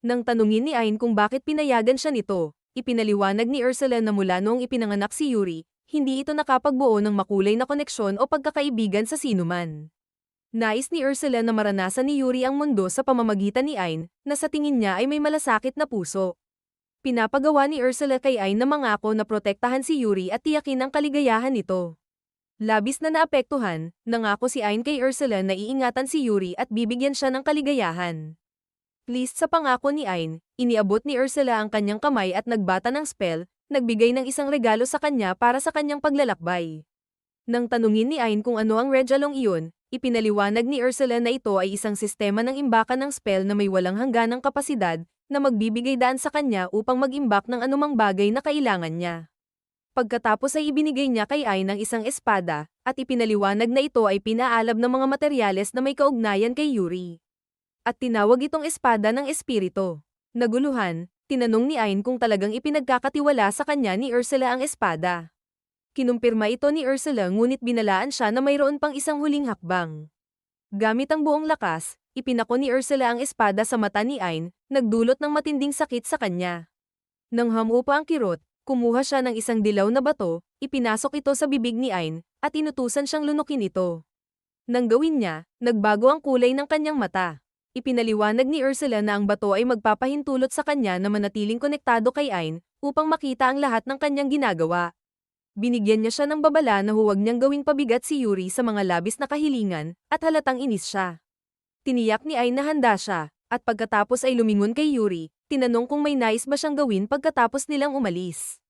Nang tanungin ni Ain kung bakit pinayagan siya nito, ipinaliwanag ni Ursula na mula noong ipinanganak si Yuri, hindi ito nakapagbuo ng makulay na koneksyon o pagkakaibigan sa sinuman. Nais ni Ursula na maranasan ni Yuri ang mundo sa pamamagitan ni Ain, na sa tingin niya ay may malasakit na puso. Pinapagawa ni Ursula kay Ain na mangako na protektahan si Yuri at tiyakin ang kaligayahan nito. Labis na naapektuhan, nangako si Ain kay Ursula na iingatan si Yuri at bibigyan siya ng kaligayahan. Pleased sa pangako ni Ain, iniabot ni Ursula ang kanyang kamay at nagbata ng spell, nagbigay ng isang regalo sa kanya para sa kanyang paglalakbay. Nang tanungin ni Ain kung ano ang regalong iyon, ipinaliwanag ni Ursula na ito ay isang sistema ng imbakan ng spell na may walang hangganang kapasidad, na magbibigay daan sa kanya upang mag-imbak ng anumang bagay na kailangan niya. Pagkatapos ay ibinigay niya kay Ain ng isang espada, at ipinaliwanag na ito ay pinaalab ng mga materyales na may kaugnayan kay Yuri. At tinawag itong espada ng espiritu. Naguluhan, tinanong ni Ain kung talagang ipinagkakatiwala sa kanya ni Ursula ang espada. Kinumpirma ito ni Ursula ngunit binalaan siya na mayroon pang isang huling hakbang. Gamit ang buong lakas, ipinako ni Ursula ang espada sa mata ni Ain, nagdulot ng matinding sakit sa kanya. Nang hamupa ang kirot, kumuha siya ng isang dilaw na bato, ipinasok ito sa bibig ni Ain, at inutusan siyang lunukin ito. Nang gawin niya, nagbago ang kulay ng kanyang mata. Ipinaliwanag ni Ursula na ang bato ay magpapahintulot sa kanya na manatiling konektado kay Ain, upang makita ang lahat ng kanyang ginagawa. Binigyan niya siya ng babala na huwag niyang gawing pabigat si Yuri sa mga labis na kahilingan, at halatang inis siya. Tiniyak ni Ain na handa siya, at pagkatapos ay lumingon kay Yuri, tinanong kung may nais ba siyang gawin pagkatapos nilang umalis.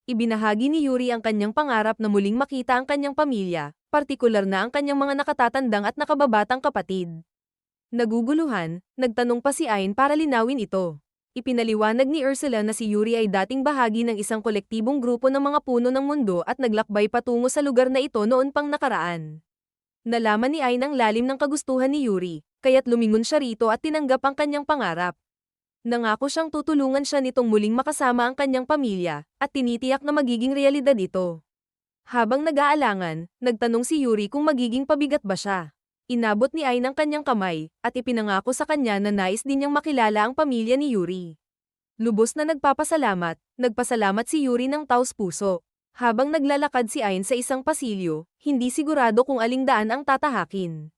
Ibinahagi ni Yuri ang kanyang pangarap na muling makita ang kanyang pamilya, partikular na ang kanyang mga nakatatandang at nakababatang kapatid. Naguguluhan, nagtanong pa si Ain para linawin ito. Ipinaliwanag ni Ursula na si Yuri ay dating bahagi ng isang kolektibong grupo ng mga puno ng mundo at naglakbay patungo sa lugar na ito noon pang nakaraan. Nalaman ni Ain ang lalim ng kagustuhan ni Yuri, kaya't lumingon siya rito at tinanggap ang kanyang pangarap. Nangako siyang tutulungan siya nitong muling makasama ang kanyang pamilya, at tinitiyak na magiging realidad ito. Habang nag-aalangan, nagtanong si Yuri kung magiging pabigat ba siya. Inabot ni Ain ang kanyang kamay, at ipinangako sa kanya na nais din niyang makilala ang pamilya ni Yuri. Lubos na nagpasalamat si Yuri ng taos-puso. Habang naglalakad si Ain sa isang pasilyo, hindi sigurado kung aling daan ang tatahakin.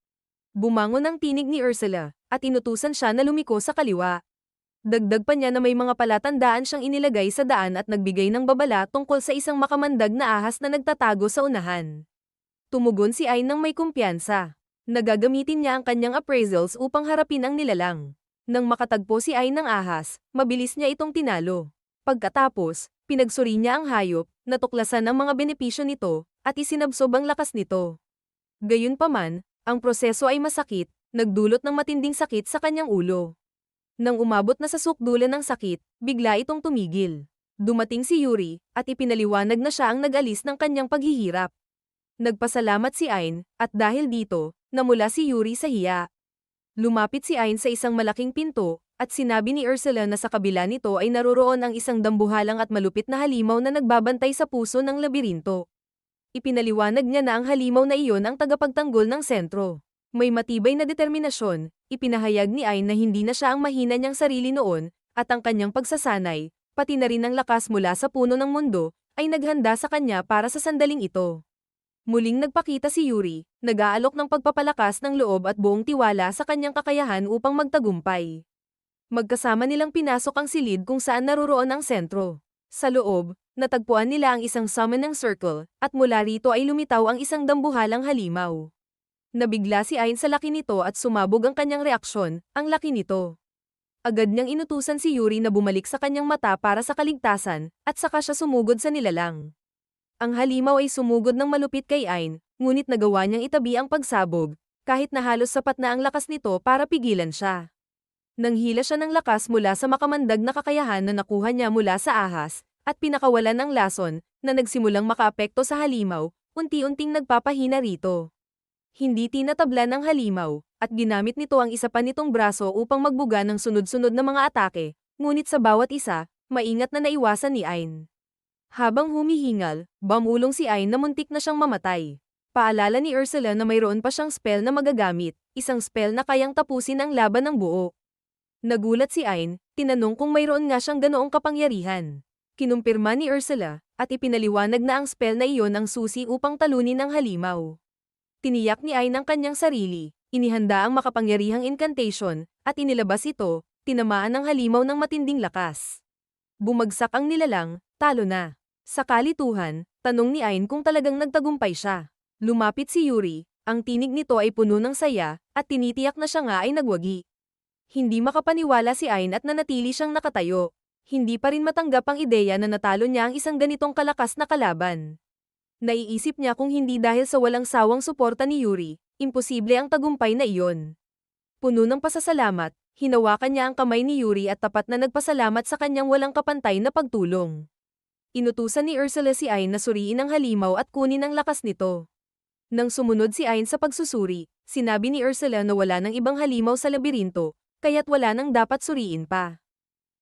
Bumangon ang tinig ni Ursula, at inutusan siya na lumiko sa kaliwa. Dagdag pa niya na may mga palatandaan siyang inilagay sa daan at nagbigay ng babala tungkol sa isang makamandag na ahas na nagtatago sa unahan. Tumugon si Ain ng may kumpiyansa. Nagagamitin niya ang kanyang appraisals upang harapin ang nilalang. Nang makatagpo si Ain ng ahas, mabilis niya itong tinalo. Pagkatapos, pinagsuri niya ang hayop, natuklasan ang mga benepisyo nito, at isinabsob ang lakas nito. Gayunpaman, ang proseso ay masakit, nagdulot ng matinding sakit sa kanyang ulo. Nang umabot na sa sukdulan ng sakit, bigla itong tumigil. Dumating si Yuri, at ipinaliwanag na siya ang nag-alis ng kanyang paghihirap. Nagpasalamat si Ain, at dahil dito, namula si Yuri sa hiya. Lumapit si Ain sa isang malaking pinto, at sinabi ni Ursula na sa kabila nito ay naroroon ang isang dambuhalang at malupit na halimaw na nagbabantay sa puso ng labirinto. Ipinaliwanag niya na ang halimaw na iyon ang tagapagtanggol ng sentro. May matibay na determinasyon, ipinahayag ni Ain na hindi na siya ang mahina niyang sarili noon, at ang kanyang pagsasanay, pati na rin ang lakas mula sa puno ng mundo, ay naghanda sa kanya para sa sandaling ito. Muling nagpakita si Yuri, nag-aalok ng pagpapalakas ng loob at buong tiwala sa kanyang kakayahan upang magtagumpay. Magkasama nilang pinasok ang silid kung saan naroroon ang sentro. Sa loob, natagpuan nila ang isang summoning circle, at mula rito ay lumitaw ang isang dambuhalang halimaw. Nabigla si Ain sa laki nito at sumabog ang kanyang reaksyon, ang laki nito. Agad niyang inutusan si Yuri na bumalik sa kanyang mata para sa kaligtasan, at saka siya sumugod sa nilalang. Ang halimaw ay sumugod ng malupit kay Ain, ngunit nagawa niyang itabi ang pagsabog, kahit na halos sapat na ang lakas nito para pigilan siya. Nanghila siya ng lakas mula sa makamandag na kakayahan na nakuha niya mula sa ahas, at pinakawalan ng lason, na nagsimulang makaapekto sa halimaw, unti-unting nagpapahina rito. Hindi tinatabla ng halimaw, at ginamit nito ang isa pa nitong braso upang magbuga ng sunod-sunod na mga atake, ngunit sa bawat isa, maingat na naiwasan ni Ain. Habang humihingal, bumulong si Ain na muntik na siyang mamatay. Paalala ni Ursula na mayroon pa siyang spell na magagamit, isang spell na kayang tapusin ang laban ng buo. Nagulat si Ain, tinanong kung mayroon nga siyang ganoong kapangyarihan. Kinumpirma ni Ursula, at ipinaliwanag na ang spell na iyon ang susi upang talunin ang halimaw. Tiniyak ni Ain ang kanyang sarili, inihanda ang makapangyarihang incantation, at inilabas ito, tinamaan ng halimaw ng matinding lakas. Bumagsak ang nilalang, talo na. Sa kalituhan, tanong ni Ain kung talagang nagtagumpay siya. Lumapit si Yuri, ang tinig nito ay puno ng saya, at tinitiyak na siya nga ay nagwagi. Hindi makapaniwala si Ain at nanatili siyang nakatayo. Hindi pa rin matanggap ang ideya na natalo niya ang isang ganitong kalakas na kalaban. Naiisip niya kung hindi dahil sa walang sawang suporta ni Yuri, imposible ang tagumpay na iyon. Puno ng pasasalamat, hinawakan niya ang kamay ni Yuri at tapat na nagpasalamat sa kanyang walang kapantay na pagtulong. Inutusan ni Ursula si Ain na suriin ang halimaw at kunin ang lakas nito. Nang sumunod si Ain sa pagsusuri, sinabi ni Ursula na wala nang ibang halimaw sa labirinto, kaya't wala nang dapat suriin pa.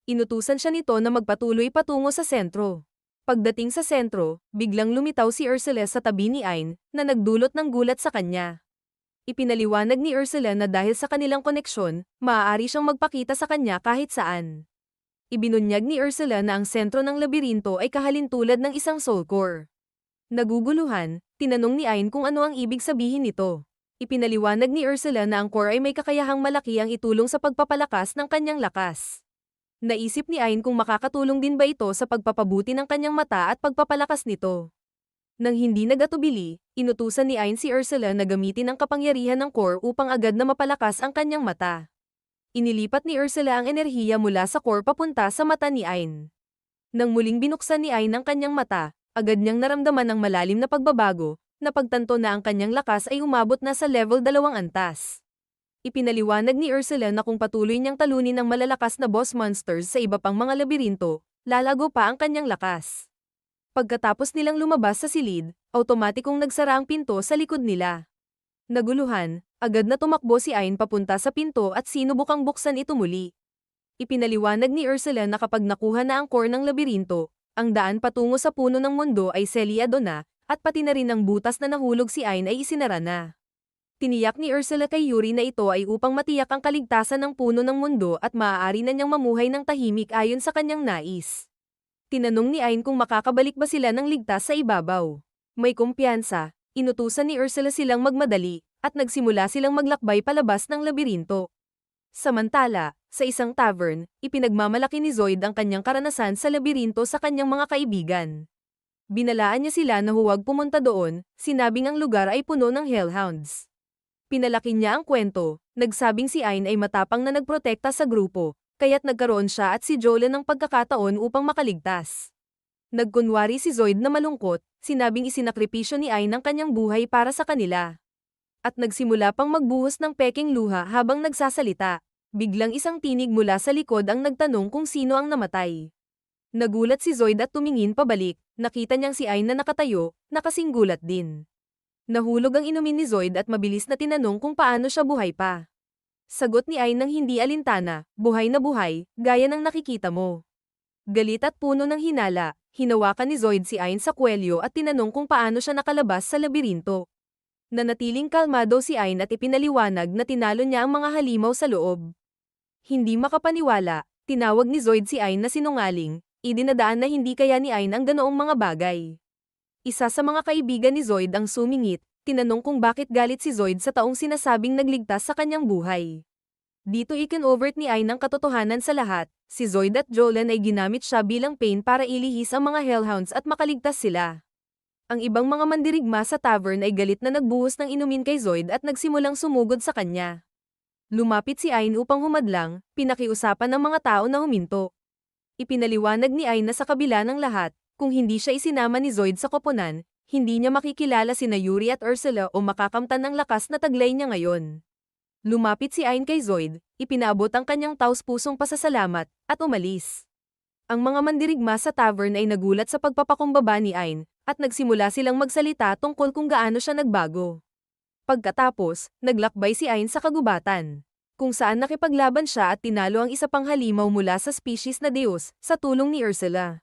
Inutusan siya nito na magpatuloy patungo sa sentro. Pagdating sa sentro, biglang lumitaw si Ursula sa tabi ni Ain, na nagdulot ng gulat sa kanya. Ipinaliwanag ni Ursula na dahil sa kanilang koneksyon, maaari siyang magpakita sa kanya kahit saan. Ibinunyag ni Ursula na ang sentro ng labirinto ay kahalintulad ng isang soul core. Naguguluhan, tinanong ni Ain kung ano ang ibig sabihin nito. Ipinaliwanag ni Ursula na ang core ay may kakayahang malaki ang itulong sa pagpapalakas ng kanyang lakas. Naisip ni Ain kung makakatulong din ba ito sa pagpapabuti ng kanyang mata at pagpapalakas nito. Nang hindi nagatubili, inutusan ni Ain si Ursula na gamitin ang kapangyarihan ng core upang agad na mapalakas ang kanyang mata. Inilipat ni Ursula ang enerhiya mula sa core papunta sa mata ni Ain. Nang muling binuksan ni Ain ang kanyang mata, agad niyang naramdaman ang malalim na pagbabago, na pagtanto na ang kanyang lakas ay umabot na sa level 2 antas. Ipinaliwanag ni Ursula na kung patuloy niyang talunin ang malalakas na boss monsters sa iba pang mga labirinto, lalago pa ang kanyang lakas. Pagkatapos nilang lumabas sa silid, automatikong nagsara ang pinto sa likod nila. Naguluhan, agad na tumakbo si Ain papunta sa pinto at sinubukang buksan ito muli. Ipinaliwanag ni Ursula na kapag nakuha na ang core ng labirinto, ang daan patungo sa puno ng mundo ay selyado na, at pati na rin ang butas na nahulog si Ain ay isinara na. Tiniyak ni Ursula kay Yuri na ito ay upang matiyak ang kaligtasan ng puno ng mundo at maaari na niyang mamuhay ng tahimik ayon sa kanyang nais. Tinanong ni Ain kung makakabalik ba sila ng ligtas sa ibabaw. May kumpiyansa, inutusan ni Ursula silang magmadali, at nagsimula silang maglakbay palabas ng labirinto. Samantala, sa isang tavern, ipinagmamalaki ni Zoid ang kanyang karanasan sa labirinto sa kanyang mga kaibigan. Binalaan niya sila na huwag pumunta doon, sinabing ang lugar ay puno ng hellhounds. Pinalaki niya ang kwento, nagsabing si Ain ay matapang na nagprotekta sa grupo, kaya't nagkaroon siya at si Jolan ng pagkakataon upang makaligtas. Nagkunwari si Zoid na malungkot, sinabing isinakripisyo ni Ain ang kanyang buhay para sa kanila. At nagsimula pang magbuhos ng peking luha habang nagsasalita. Biglang isang tinig mula sa likod ang nagtanong kung sino ang namatay. Nagulat si Zoid at tumingin pabalik, nakita niyang si Ain na nakatayo, nakasinggulat din. Nahulog ang inumin ni Zoid at mabilis na tinanong kung paano siya buhay pa. Sagot ni Ain ng hindi alintana, buhay na buhay, gaya ng nakikita mo. Galit at puno ng hinala, hinawakan ni Zoid si Ain sa kwelyo at tinanong kung paano siya nakalabas sa labirinto. Nanatiling kalmado si Ain at ipinaliwanag na tinalo niya ang mga halimaw sa loob. Hindi makapaniwala, tinawag ni Zoid si Ain na sinungaling, idinadaan na hindi kaya ni Ain ang ganoong mga bagay. Isa sa mga kaibigan ni Zoid ang sumingit, tinanong kung bakit galit si Zoid sa taong sinasabing nagligtas sa kanyang buhay. Dito ikinovert ni Ayn ang katotohanan sa lahat, si Zoid at Jolan ay ginamit siya bilang pain para ilihis ang mga Hellhounds at makaligtas sila. Ang ibang mga mandirigma sa tavern ay galit na nagbuhos ng inumin kay Zoid at nagsimulang sumugod sa kanya. Lumapit si Ayn upang humadlang, pinakiusapan ng mga tao na huminto. Ipinaliwanag ni Ayn na sa kabila ng lahat, kung hindi siya isinama ni Zoid sa koponan, hindi niya makikilala sina Yuri at Ursula o makakamtan ng lakas na taglay niya ngayon. Lumapit si Ayn kay Zoid, ipinaabot ang kanyang taos-pusong pasasalamat, at umalis. Ang mga mandirigma sa tavern ay nagulat sa pagpapakumbaba ni Ayn, at nagsimula silang magsalita tungkol kung gaano siya nagbago. Pagkatapos, naglakbay si Ayn sa kagubatan, kung saan nakipaglaban siya at tinalo ang isa pang halimaw mula sa species na Deus, sa tulong ni Ursula.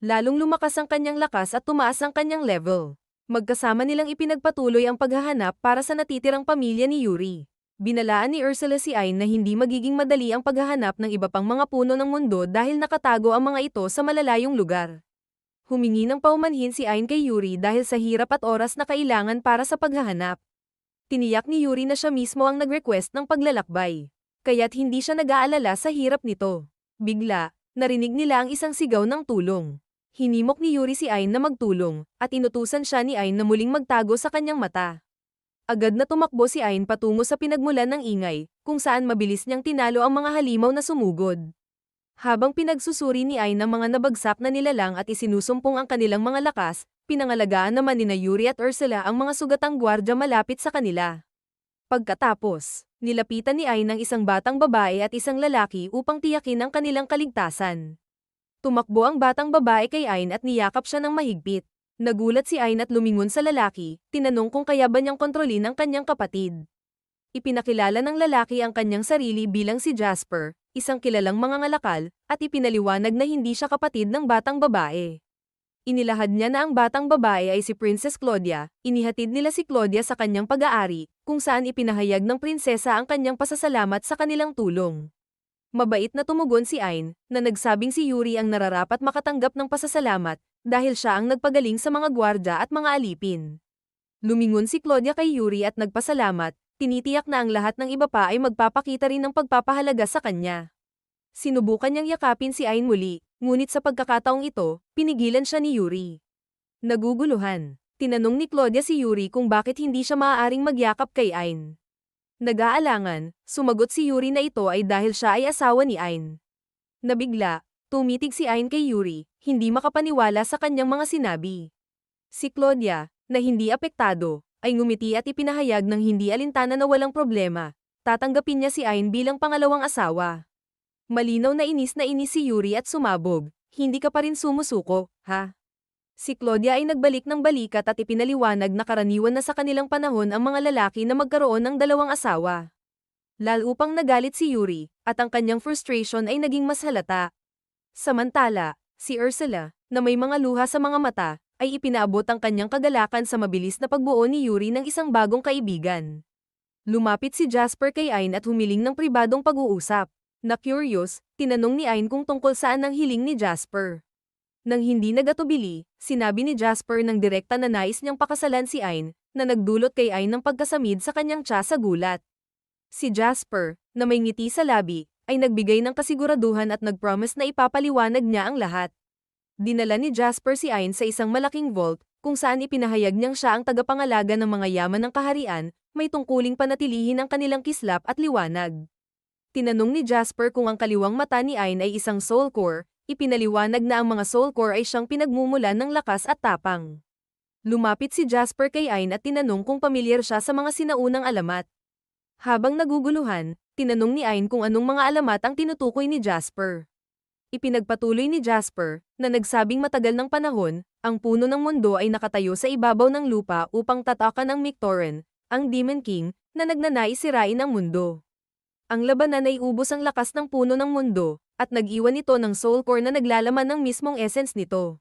Lalong lumakas ang kanyang lakas at tumaas ang kanyang level. Magkasama nilang ipinagpatuloy ang paghahanap para sa natitirang pamilya ni Yuri. Binalaan ni Ursula si Ayn na hindi magiging madali ang paghahanap ng iba pang mga puno ng mundo dahil nakatago ang mga ito sa malalayong lugar. Humingi ng paumanhin si Ayn kay Yuri dahil sa hirap at oras na kailangan para sa paghahanap. Tiniyak ni Yuri na siya mismo ang nag-request ng paglalakbay. Kaya't hindi siya nag-aalala sa hirap nito. Bigla, narinig nila ang isang sigaw ng tulong. Hinimok ni Yuri si Ayn na magtulong, at inutusan siya ni Ayn na muling magtago sa kanyang mata. Agad na tumakbo si Ayn patungo sa pinagmulan ng ingay, kung saan mabilis niyang tinalo ang mga halimaw na sumugod. Habang pinagsusuri ni Ayn ang mga nabagsak na nilalang at isinusumpong ang kanilang mga lakas, pinangalagaan naman nina Yuri at Ursula ang mga sugatang gwardya malapit sa kanila. Pagkatapos, nilapitan ni Ayn ang isang batang babae at isang lalaki upang tiyakin ang kanilang kaligtasan. Tumakbo ang batang babae kay Ayn at niyakap siya ng mahigpit. Nagulat si Ayn at lumingon sa lalaki, tinanong kung kaya ba niyang kontrolin ang kanyang kapatid. Ipinakilala ng lalaki ang kanyang sarili bilang si Jasper, isang kilalang mangangalakal, at ipinaliwanag na hindi siya kapatid ng batang babae. Inilahad niya na ang batang babae ay si Princess Claudia, inihatid nila si Claudia sa kanyang pag-aari, kung saan ipinahayag ng prinsesa ang kanyang pasasalamat sa kanilang tulong. Mabait na tumugon si Ayn, na nagsabing si Yuri ang nararapat makatanggap ng pasasalamat, dahil siya ang nagpagaling sa mga gwardya at mga alipin. Lumingon si Claudia kay Yuri at nagpasalamat, tinitiyak na ang lahat ng iba pa ay magpapakita rin ng pagpapahalaga sa kanya. Sinubukan niyang yakapin si Ayn muli, ngunit sa pagkakataong ito, pinigilan siya ni Yuri. Naguguluhan, tinanong ni Claudia si Yuri kung bakit hindi siya maaaring magyakap kay Ayn. Nag-aalangan, sumagot si Yuri na ito ay dahil siya ay asawa ni Ayn. Nabigla, tumitig si Ayn kay Yuri, hindi makapaniwala sa kanyang mga sinabi. Si Claudia, na hindi apektado, ay ngumiti at ipinahayag ng hindi alintana na walang problema. Tatanggapin niya si Ayn bilang pangalawang asawa. Malinaw na inis si Yuri at sumabog, hindi ka pa rin sumusuko, ha? Si Claudia ay nagbalik ng balikat at ipinaliwanag na karaniwan na sa kanilang panahon ang mga lalaki na magkaroon ng dalawang asawa. Lalo upang nagalit si Yuri, at ang kanyang frustration ay naging mas halata. Samantala, si Ursula, na may mga luha sa mga mata, ay ipinaabot ang kanyang kagalakan sa mabilis na pagbuo ni Yuri ng isang bagong kaibigan. Lumapit si Jasper kay Ayn at humiling ng pribadong pag-uusap. Na curious, tinanong ni Ayn kung tungkol saan ang hiling ni Jasper. Nang hindi nagatubili, sinabi ni Jasper ng direkta na nais niyang pakasalan si Ayn, na nagdulot kay Ayn ng pagkasamid sa kanyang tiya sa gulat. Si Jasper, na may ngiti sa labi, ay nagbigay ng kasiguraduhan at nag-promise na ipapaliwanag niya ang lahat. Dinala ni Jasper si Ayn sa isang malaking vault, kung saan ipinahayag niyang siya ang tagapangalaga ng mga yaman ng kaharian, may tungkuling panatilihin ang kanilang kislap at liwanag. Tinanong ni Jasper kung ang kaliwang mata ni Ayn ay isang soul core, ipinaliwanag na ang mga soul core ay siyang pinagmumulan ng lakas at tapang. Lumapit si Jasper kay Ayn at tinanong kung pamilyar siya sa mga sinaunang alamat. Habang naguguluhan, tinanong ni Ayn kung anong mga alamat ang tinutukoy ni Jasper. Ipinagpatuloy ni Jasper, na nagsabing matagal ng panahon, ang puno ng mundo ay nakatayo sa ibabaw ng lupa upang tatakan ang Mictoren, ang Demon King, na nagnanais sirain ang mundo. Ang labanan ay ubos ang lakas ng puno ng mundo, at nag-iwan ito ng soul core na naglalaman ng mismong essence nito.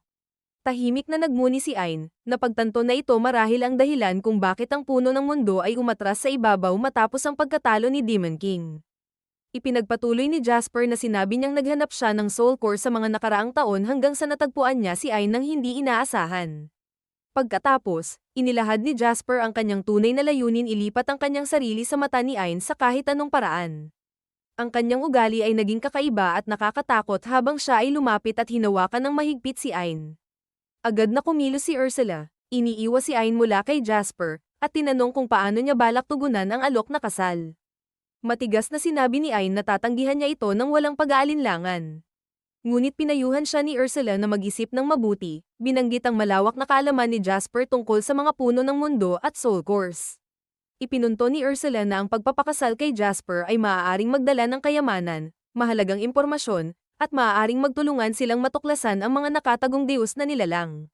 Tahimik na nagmuni si Ayn, na pagtanto na ito marahil ang dahilan kung bakit ang puno ng mundo ay umatras sa ibabaw matapos ang pagkatalo ni Demon King. Ipinagpatuloy ni Jasper na sinabi niyang naghanap siya ng soul core sa mga nakaraang taon hanggang sa natagpuan niya si Ayn nang hindi inaasahan. Pagkatapos, inilahad ni Jasper ang kanyang tunay na layunin ilipat ang kanyang sarili sa mata ni Ayn sa kahit anong paraan. Ang kanyang ugali ay naging kakaiba at nakakatakot habang siya ay lumapit at hinawakan ng mahigpit si Ayn. Agad na kumilos si Ursula, iniiwas si Ayn mula kay Jasper, at tinanong kung paano niya balak tugunan ang alok na kasal. Matigas na sinabi ni Ayn na tatanggihan niya ito ng walang pag-aalinlangan. Ngunit pinayuhan siya ni Ursula na mag-isip ng mabuti, binanggit ang malawak na kaalaman ni Jasper tungkol sa mga puno ng mundo at soul course. Ipinunto ni Ursula na ang pagpapakasal kay Jasper ay maaaring magdala ng kayamanan, mahalagang impormasyon, at maaaring magtulungan silang matuklasan ang mga nakatagong Diyos na nilalang.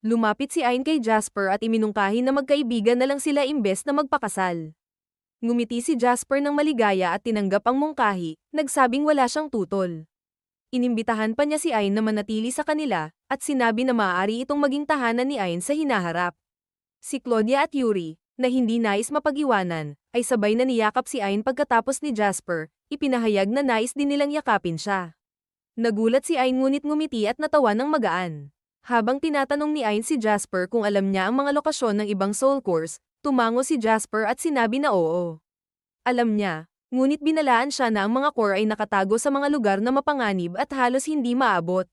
Lumapit si Ayn kay Jasper at iminungkahi na magkaibigan na lang sila imbes na magpakasal. Ngumiti si Jasper ng maligaya at tinanggap ang mungkahi, nagsabing wala siyang tutol. Inimbitahan pa niya si Ayn na manatili sa kanila, at sinabi na maaari itong maging tahanan ni Ayn sa hinaharap. Si Claudia at Yuri, na hindi nais mapag-iwanan, ay sabay na niyakap si Ayn pagkatapos ni Jasper, ipinahayag na nais din nilang yakapin siya. Nagulat si Ayn ngunit ngumiti at natawa ng magaan. Habang tinatanong ni Ayn si Jasper kung alam niya ang mga lokasyon ng ibang soul course, tumango si Jasper at sinabi na oo. Alam niya, ngunit binalaan siya na ang mga core ay nakatago sa mga lugar na mapanganib at halos hindi maabot.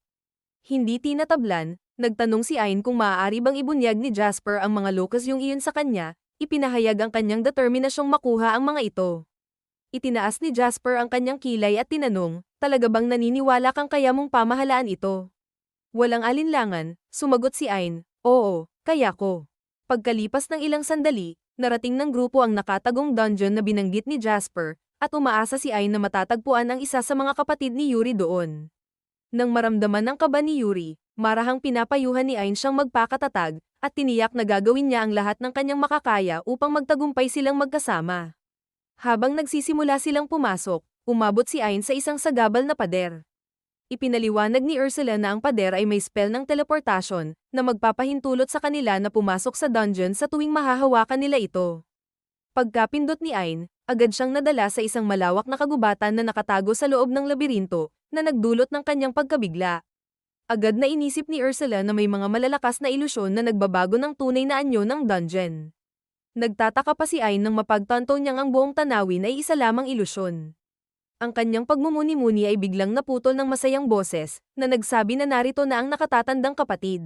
Hindi tinatablan, nagtanong si Ayn kung maaari bang ibunyag ni Jasper ang mga locus yung iyon sa kanya, ipinahayag ang kanyang determinasyong makuha ang mga ito. Itinaas ni Jasper ang kanyang kilay at tinanong, talaga bang naniniwala kang kaya mong pamahalaan ito? Walang alinlangan, sumagot si Ayn, oo, kaya ko. Pagkalipas ng ilang sandali, narating ng grupo ang nakatagong dungeon na binanggit ni Jasper, at umaasa si Ayn na matatagpuan ang isa sa mga kapatid ni Yuri doon. Nang maramdaman ng kaba ni Yuri, marahang pinapayuhan ni Ayn siyang magpakatatag, at tiniyak na gagawin niya ang lahat ng kanyang makakaya upang magtagumpay silang magkasama. Habang nagsisimula silang pumasok, umabot si Ayn sa isang sagabal na pader. Ipinaliwanag ni Ursula na ang pader ay may spell ng teleportasyon, na magpapahintulot sa kanila na pumasok sa dungeon sa tuwing mahahawakan nila ito. Pagkapindot ni Ayn, agad siyang nadala sa isang malawak na kagubatan na nakatago sa loob ng labirinto, na nagdulot ng kanyang pagkabigla. Agad na inisip ni Ursula na may mga malalakas na ilusyon na nagbabago ng tunay na anyo ng dungeon. Nagtataka pa si Ayn nang mapagtanto niyang ang buong tanawin ay isa lamang ilusyon. Ang kanyang pagmumuni-muni ay biglang naputol ng masayang boses, na nagsabi na narito na ang nakatatandang kapatid.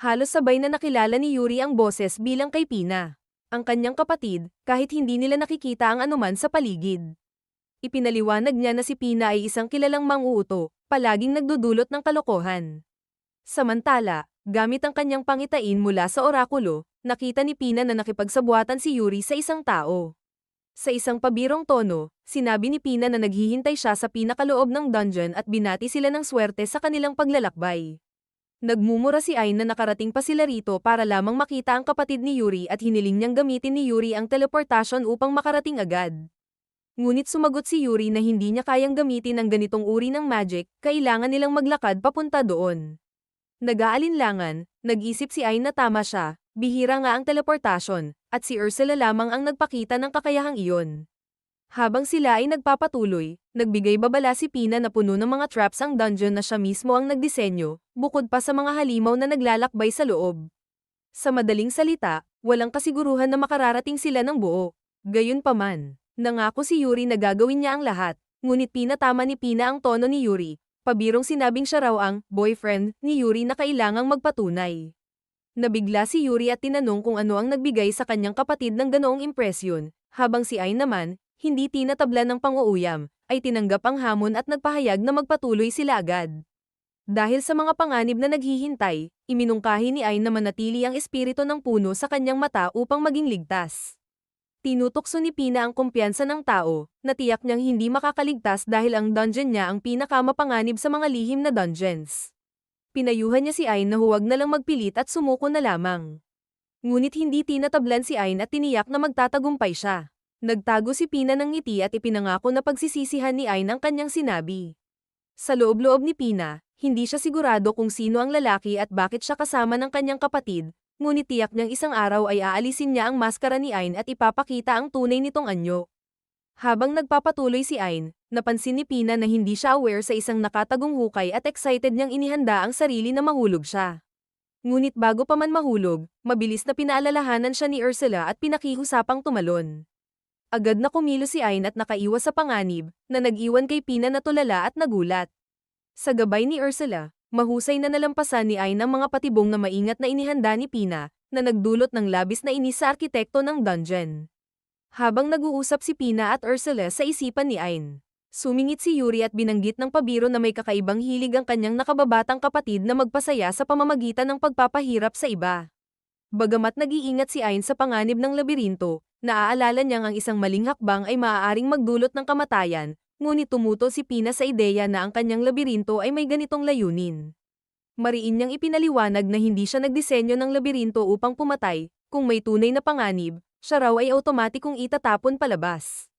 Halos sabay na nakilala ni Yuri ang boses bilang kay Pina. Ang kanyang kapatid, kahit hindi nila nakikita ang anuman sa paligid. Ipinaliwanag niya na si Pina ay isang kilalang mang-uuto, palaging nagdudulot ng kalokohan. Samantala, gamit ang kanyang pangitain mula sa orakulo, nakita ni Pina na nakipagsabuatan si Yuri sa isang tao. Sa isang pabirong tono, sinabi ni Pina na naghihintay siya sa pinakaloob ng dungeon at binati sila ng swerte sa kanilang paglalakbay. Nagmumura si Ayn na nakarating pa sila rito para lamang makita ang kapatid ni Yuri at hiniling niyang gamitin ni Yuri ang teleportasyon upang makarating agad. Ngunit sumagot si Yuri na hindi niya kayang gamitin ang ganitong uri ng magic, kailangan nilang maglakad papunta doon. Nag-aalinlangan, nag-isip si Ayn na tama siya, bihira nga ang teleportasyon, at si Ursula lamang ang nagpakita ng kakayahang iyon. Habang sila ay nagpapatuloy, nagbigay babala si Pina na puno ng mga traps ang dungeon na siya mismo ang nagdisenyo, bukod pa sa mga halimaw na naglalakbay sa loob. Sa madaling salita, walang kasiguruhan na makararating sila ng buo. Gayunpaman, nangako si Yuri na gagawin niya ang lahat, ngunit pinatama ni Pina ang tono ni Yuri, pabirong sinabing siya raw ang boyfriend ni Yuri na kailangang magpatunay. Nabigla si Yuri at tinanong kung ano ang nagbigay sa kanyang kapatid ng ganoong impresyon, habang si Ayn naman, hindi tinatablan ng pang-uuyam, ay tinanggap ang hamon at nagpahayag na magpatuloy sila agad. Dahil sa mga panganib na naghihintay, iminungkahi ni Ayn na manatili ang espiritu ng puno sa kanyang mata upang maging ligtas. Tinutokso ni Pina ang kumpiyansa ng tao, na tiyak niyang hindi makakaligtas dahil ang dungeon niya ang pinakamapanganib sa mga lihim na dungeons. Pinayuhan niya si Ayn na huwag na lang magpilit at sumuko na lamang. Ngunit hindi tinatablan si Ayn at tiniyak na magtatagumpay siya. Nagtago si Pina ng ngiti at ipinangako na pagsisisihan ni Ayn ang kanyang sinabi. Sa loob-loob ni Pina, hindi siya sigurado kung sino ang lalaki at bakit siya kasama ng kanyang kapatid, ngunit tiyak niyang isang araw ay aalisin niya ang maskara ni Ayn at ipapakita ang tunay nitong anyo. Habang nagpapatuloy si Ayn, napansin ni Pina na hindi siya aware sa isang nakatagong hukay at excited niyang inihanda ang sarili na mahulog siya. Ngunit bago pa man mahulog, mabilis na pinaalalahanan siya ni Ursula at pinakihusapang tumalon. Agad na kumilos si Ain at nakaiwas sa panganib, na nag-iwan kay Pina na tulala at nagulat. Sa gabay ni Ursula, mahusay na nalampasan ni Ain ang mga patibong na maingat na inihanda ni Pina, na nagdulot ng labis na inis sa arkitekto ng dungeon. Habang nag-uusap si Pina at Ursula sa isipan ni Ain, sumingit si Yuri at binanggit ng pabiro na may kakaibang hilig ang kanyang nakababatang kapatid na magpasaya sa pamamagitan ng pagpapahirap sa iba. Bagamat nag-iingat si Ain sa panganib ng labirinto, naaalala niyang ang isang maling hakbang ay maaaring magdulot ng kamatayan, ngunit tumuto si Pina sa ideya na ang kanyang labirinto ay may ganitong layunin. Mariin niyang ipinaliwanag na hindi siya nagdisenyo ng labirinto upang pumatay, kung may tunay na panganib, siya raw ay automatikong itatapon palabas.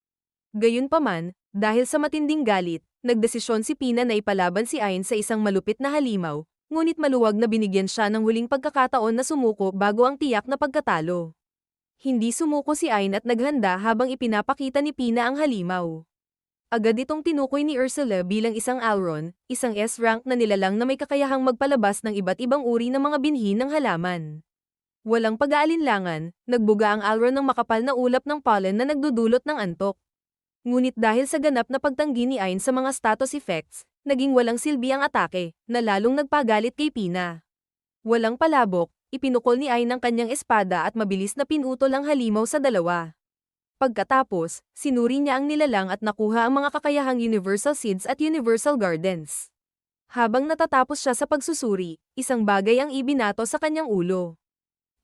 Gayunpaman, dahil sa matinding galit, nagdesisyon si Pina na ipalaban si Ain sa isang malupit na halimaw, ngunit maluwag na binigyan siya ng huling pagkakataon na sumuko bago ang tiyak na pagkatalo. Hindi sumuko si Ain at naghanda habang ipinapakita ni Pina ang halimaw. Agad itong tinukoy ni Ursula bilang isang Alron, isang S-rank na nilalang na may kakayahang magpalabas ng iba't ibang uri ng mga binhi ng halaman. Walang pag-aalinlangan, nagbuga ang Alron ng makapal na ulap ng pollen na nagdudulot ng antok. Ngunit dahil sa ganap na pagtanggi ni Ain sa mga status effects, naging walang silbi ang atake, na lalong nagpagalit kay Pina. Walang palabok, ipinukol ni Ain ang kanyang espada at mabilis na pinutol ang halimaw sa dalawa. Pagkatapos, sinuri niya ang nilalang at nakuha ang mga kakayahang Universal Seeds at Universal Gardens. Habang natatapos siya sa pagsusuri, isang bagay ang ibinato sa kanyang ulo.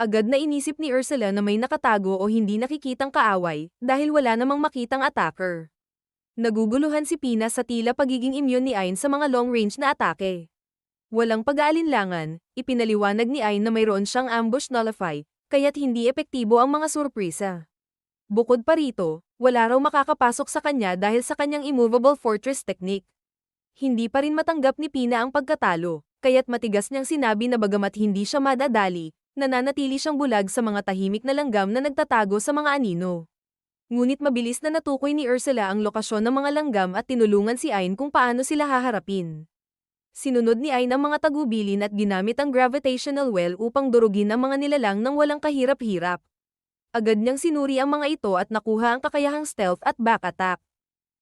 Agad na inisip ni Ursula na may nakatago o hindi nakikitang kaaway, dahil wala namang makitang attacker. Naguguluhan si Pina sa tila pagiging immune ni Ain sa mga long-range na atake. Walang pag-aalinlangan, ipinaliwanag ni Ain na mayroon siyang ambush nullify, kaya't hindi epektibo ang mga surpresa. Bukod pa rito, wala raw makakapasok sa kanya dahil sa kanyang immovable fortress technique. Hindi pa rin matanggap ni Pina ang pagkatalo, kaya't matigas niyang sinabi na bagamat hindi siya madadali, nananatili siyang bulag sa mga tahimik na langgam na nagtatago sa mga anino. Ngunit mabilis na natukoy ni Ursula ang lokasyon ng mga langgam at tinulungan si Ain kung paano sila haharapin. Sinunod ni Ain ang mga tagubilin at ginamit ang gravitational well upang durugin ang mga nilalang nang walang kahirap-hirap. Agad niyang sinuri ang mga ito at nakuha ang kakayahang stealth at back attack.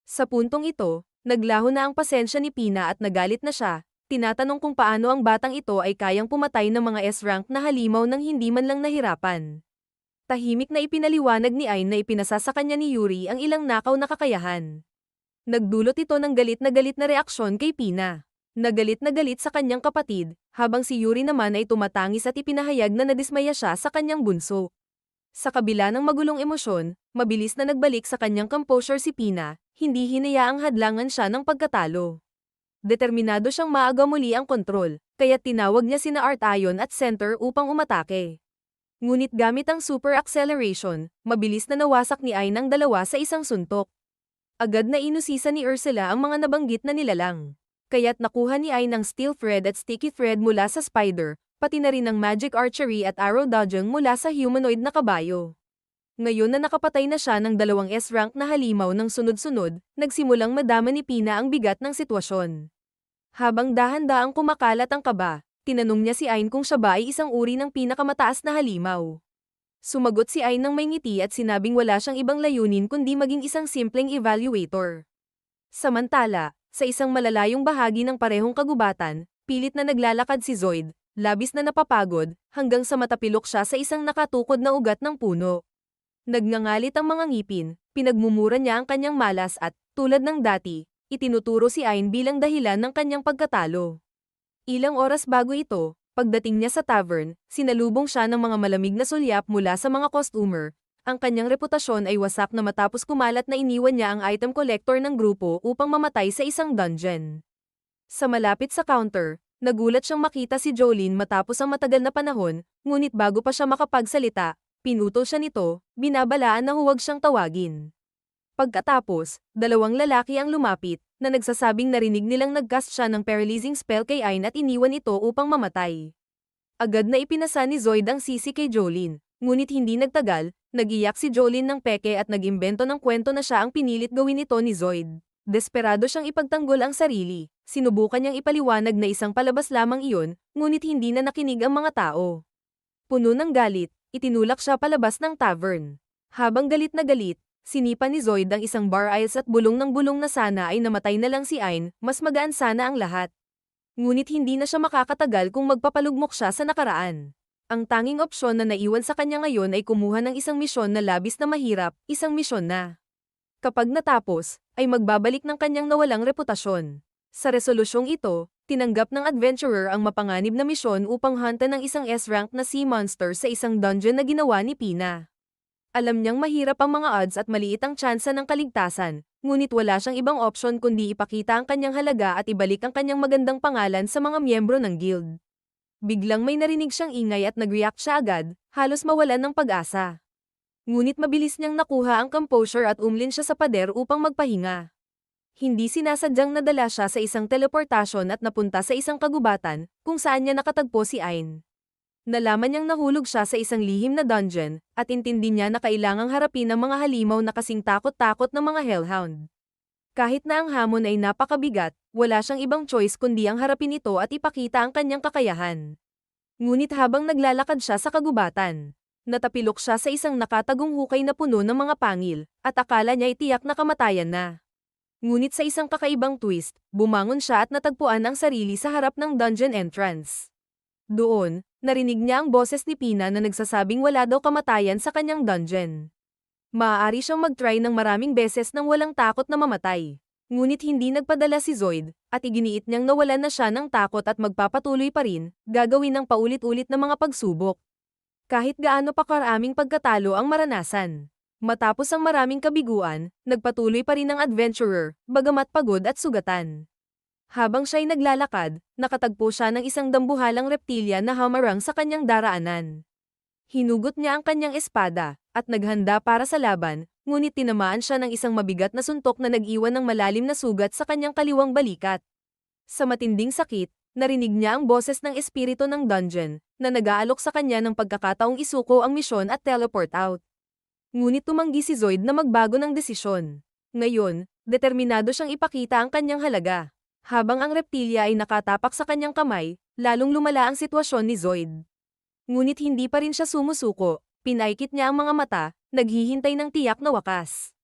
Sa puntong ito, naglaho na ang pasensya ni Pina at nagalit na siya. Tinatanong kung paano ang batang ito ay kayang pumatay ng mga S-rank na halimaw nang hindi man lang nahirapan. Tahimik na ipinaliwanag ni Ain na ipinasa sa kanya ni Yuri ang ilang nakaw na kakayahan. Nagdulot ito ng galit na reaksyon kay Pina. Nagalit na galit sa kanyang kapatid, habang si Yuri naman ay tumatangis at ipinahayag na nadismaya siya sa kanyang bunso. Sa kabila ng magulong emosyon, mabilis na nagbalik sa kanyang composure si Pina, hindi hinayaang hadlangan siya ng pagkatalo. Determinado siyang maaga muli ang kontrol, kaya tinawag niya sina Art Ion at Center upang umatake. Ngunit gamit ang super acceleration, mabilis na nawasak ni Ain ang dalawa sa isang suntok. Agad na inusisa ni Ursula ang mga nabanggit na nilalang. Kaya't nakuha ni Ain ang steel thread at sticky thread mula sa spider, pati na rin ang magic archery at arrow dodging mula sa humanoid na kabayo. Ngayon na nakapatay na siya ng 2 S-rank na halimaw ng sunod-sunod, nagsimulang madama ni Pina ang bigat ng sitwasyon. Habang dahan-daang kumakalat ang kaba, tinanong niya si Ain kung siya ba ay isang uri ng pinakamataas na halimaw. Sumagot si Ain ng may ngiti at sinabing wala siyang ibang layunin kundi maging isang simpleng evaluator. Samantala, sa isang malalayong bahagi ng parehong kagubatan, pilit na naglalakad si Zoid, labis na napapagod, hanggang sa matapilok siya sa isang nakatukod na ugat ng puno. Nagngangalit ang mga ngipin, pinagmumura niya ang kanyang malas at, tulad ng dati, itinuturo si Ain bilang dahilan ng kanyang pagkatalo. Ilang oras bago ito, pagdating niya sa tavern, sinalubong siya ng mga malamig na sulyap mula sa mga customer. Ang kanyang reputasyon ay wasak na matapos kumalat na iniwan niya ang item collector ng grupo upang mamatay sa isang dungeon. Sa malapit sa counter, nagulat siyang makita si Jolene matapos ang matagal na panahon, ngunit bago pa siya makapagsalita, pinutol siya nito, binabalaan na huwag siyang tawagin. Pagkatapos, 2 lalaki ang lumapit, na nagsasabing narinig nilang nagcast siya ng paralyzing spell kay Ain at iniwan ito upang mamatay. Agad na ipinasa ni Zoid ang sisi kay Jolene, ngunit hindi nagtagal, nag-iyak si Jolene ng peke at nag-imbento ng kwento na siya ang pinilit gawin ito ni Zoid. Desperado siyang ipagtanggol ang sarili, sinubukan niyang ipaliwanag na isang palabas lamang iyon, ngunit hindi na nakinig ang mga tao. Puno ng galit, itinulak siya palabas ng tavern. Habang galit na galit, Sinipa ni Zoid ang isang bar aisles at bulong ng bulong na sana ay namatay na lang si Ain, mas magaan sana ang lahat. Ngunit hindi na siya makakatagal kung magpapalugmok siya sa nakaraan. Ang tanging opsyon na naiwan sa kanya ngayon ay kumuha ng isang misyon na labis na mahirap, isang misyon na kapag natapos, ay magbabalik ng kanyang nawalang reputasyon. Sa resolusyong ito, tinanggap ng adventurer ang mapanganib na misyon upang huntan ng isang S-rank na sea monster sa isang dungeon na ginawa ni Pina. Alam niyang mahirap ang mga odds at maliit ang tsansa ng kaligtasan, ngunit wala siyang ibang opsyon kundi ipakita ang kanyang halaga at ibalik ang kanyang magandang pangalan sa mga miyembro ng guild. Biglang may narinig siyang ingay at nag-react siya agad, halos mawalan ng pag-asa. Ngunit mabilis niyang nakuha ang composure at umlin siya sa pader upang magpahinga. Hindi sinasadyang nadala siya sa isang teleportasyon at napunta sa isang kagubatan, kung saan niya nakatagpo si Ain. Nalaman niyang nahulog siya sa isang lihim na dungeon, at intindi niya na kailangang harapin ang mga halimaw na kasing takot-takot ng mga hellhound. Kahit na ang hamon ay napakabigat, wala siyang ibang choice kundi ang harapin ito at ipakita ang kanyang kakayahan. Ngunit habang naglalakad siya sa kagubatan, natapilok siya sa isang nakatagong hukay na puno ng mga pangil, at akala niya itiyak na kamatayan na. Ngunit sa isang kakaibang twist, bumangon siya at natagpuan ang sarili sa harap ng dungeon entrance. Doon, narinig niya ang boses ni Pina na nagsasabing wala daw kamatayan sa kanyang dungeon. Maaari siyang mag-try ng maraming beses nang walang takot na mamatay. Ngunit hindi nagpadala si Zoid, at iginiit niyang nawalan na siya ng takot at magpapatuloy pa rin, gagawin ng paulit-ulit na mga pagsubok. Kahit gaano pa karaming pagkatalo ang maranasan. Matapos ang maraming kabiguan, nagpatuloy pa rin ang adventurer, bagamat pagod at sugatan. Habang siya'y naglalakad, nakatagpo siya ng isang dambuhalang reptilya na hamarang sa kanyang daraanan. Hinugot niya ang kanyang espada, at naghanda para sa laban, ngunit tinamaan siya ng isang mabigat na suntok na nag-iwan ng malalim na sugat sa kanyang kaliwang balikat. Sa matinding sakit, narinig niya ang boses ng espiritu ng dungeon, na nag-aalok sa kanya ng pagkakataong isuko ang misyon at teleport out. Ngunit tumanggi si Zoid na magbago ng desisyon. Ngayon, determinado siyang ipakita ang kanyang halaga. Habang ang reptilya ay nakatapak sa kanyang kamay, lalong lumala ang sitwasyon ni Zoid. Ngunit hindi pa rin siya sumusuko, pinaikit niya ang mga mata, naghihintay ng tiyak na wakas.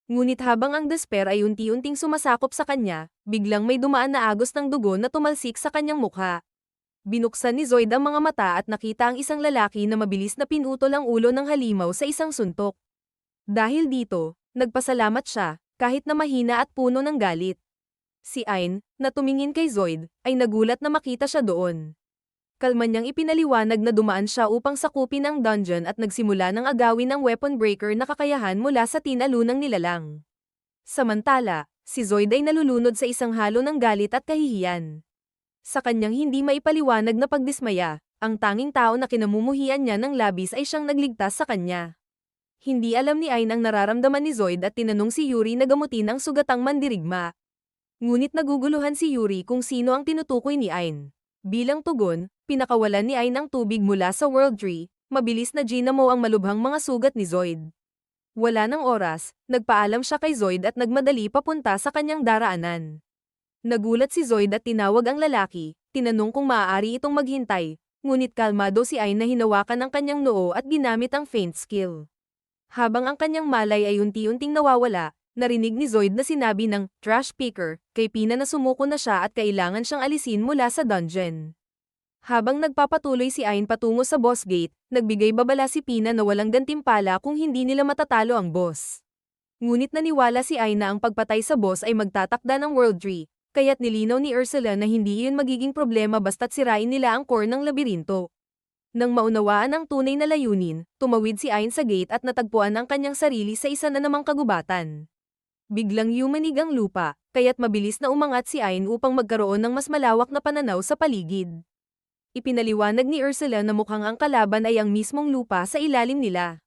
Ngunit habang ang despair ay unti-unting sumasakop sa kanya, biglang may dumaan na agos ng dugo na tumalsik sa kanyang mukha. Binuksan ni Zoid ang mga mata at nakita ang isang lalaki na mabilis na pinutol ang ulo ng halimaw sa isang suntok. Dahil dito, nagpasalamat siya, kahit na mahina at puno ng galit. Si Ain, na tumingin kay Zoid, ay nagulat na makita siya doon. Kalma niyang ipinaliwanag na dumaan siya upang sakupin ang dungeon at nagsimula ng agawin ang weapon breaker na kakayahan mula sa tinalunang nilalang. Samantala, si Zoid ay nalulunod sa isang halo ng galit at kahihiyan. Sa kanyang hindi maipaliwanag na pagdismaya, ang tanging tao na kinamumuhian niya ng labis ay siyang nagligtas sa kanya. Hindi alam ni Ain ang nararamdaman ni Zoid at tinanong si Yuri na gamutin ang sugatang mandirigma. Ngunit naguguluhan si Yuri kung sino ang tinutukoy ni Ain. Bilang tugon, pinakawalan ni Ain ang tubig mula sa World Tree, mabilis na ginamo ang malubhang mga sugat ni Zoid. Wala ng oras, nagpaalam siya kay Zoid at nagmadali papunta sa kanyang daraanan. Nagulat si Zoid at tinawag ang lalaki, tinanong kung maaari itong maghintay, ngunit kalmado si Ain na hinawakan ang kanyang noo at ginamit ang feint skill. Habang ang kanyang malay ay unti-unting nawawala, narinig ni Zoid na sinabi ng trash picker kay Pina na sumuko na siya at kailangan siyang alisin mula sa dungeon. Habang nagpapatuloy si Ain patungo sa boss gate, nagbigay babala si Pina na walang gantimpala kung hindi nila matatalo ang boss. Ngunit naniwala si Ain na ang pagpatay sa boss ay magtatakda ng World Tree, kaya't nilinaw ni Ursula na hindi iyon magiging problema basta't sirain nila ang core ng labirinto. Nang maunawaan ang tunay na layunin, tumawid si Ain sa gate at natagpuan ang kanyang sarili sa isa na namang kagubatan. Biglang yumanig ang lupa, kaya't mabilis na umangat si Ain upang magkaroon ng mas malawak na pananaw sa paligid. Ipinaliwanag ni Ursula na mukhang ang kalaban ay ang mismong lupa sa ilalim nila.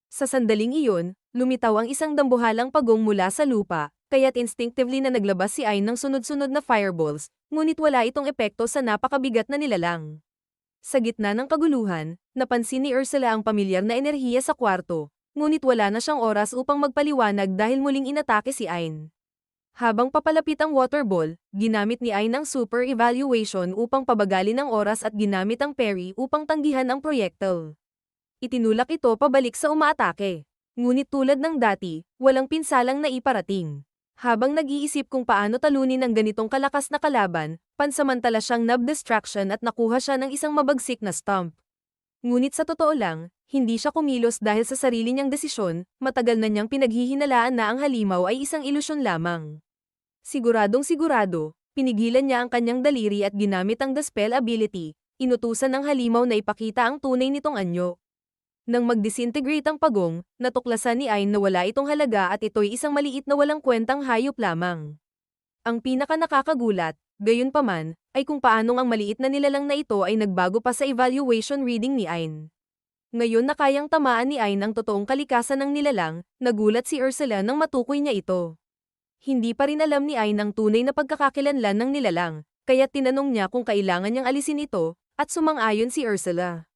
Sa sandaling iyon, lumitaw ang isang dambuhalang pagong mula sa lupa, kaya't instinctively na naglabas si Ain ng sunod-sunod na fireballs, ngunit wala itong epekto sa napakabigat na nilalang. Sa gitna ng kaguluhan, napansin ni Ursula ang pamilyar na enerhiya sa kwarto, ngunit wala na siyang oras upang magpaliwanag dahil muling inatake si Ain. Habang papalapit ang water ball, ginamit ni Ain ang super evaluation upang pabagalin ang oras at ginamit ang parry upang tanggihan ang projectile. Itinulak ito pabalik sa umaatake. Ngunit tulad ng dati, walang pinsalang naiparating. Habang nag-iisip kung paano talunin ang ganitong kalakas na kalaban, pansamantala siyang nab-distraction at nakuha siya ng isang mabagsik na stomp. Ngunit sa totoo lang, hindi siya kumilos dahil sa sarili niyang desisyon, matagal na niyang pinaghihinalaan na ang halimaw ay isang ilusyon lamang. Siguradong sigurado, pinigilan niya ang kanyang daliri at ginamit ang dispel ability, inutusan ng halimaw na ipakita ang tunay nitong anyo. Nang mag-disintegrate ang pagong, natuklasan ni Ain na wala itong halaga at ito'y isang maliit na walang kwentang hayop lamang. Ang pinaka-nakakagulat, gayunpaman, ay kung paanong ang maliit na nilalang na ito ay nagbago pa sa evaluation reading ni Ain. Ngayon na kayang tamaan ni Ain ang totoong kalikasan ng nilalang, nagulat si Ursula nang matukoy niya ito. Hindi pa rin alam ni Ain ang tunay na pagkakakilanlan ng nilalang, kaya tinanong niya kung kailangan niyang alisin ito, at sumang-ayon si Ursula.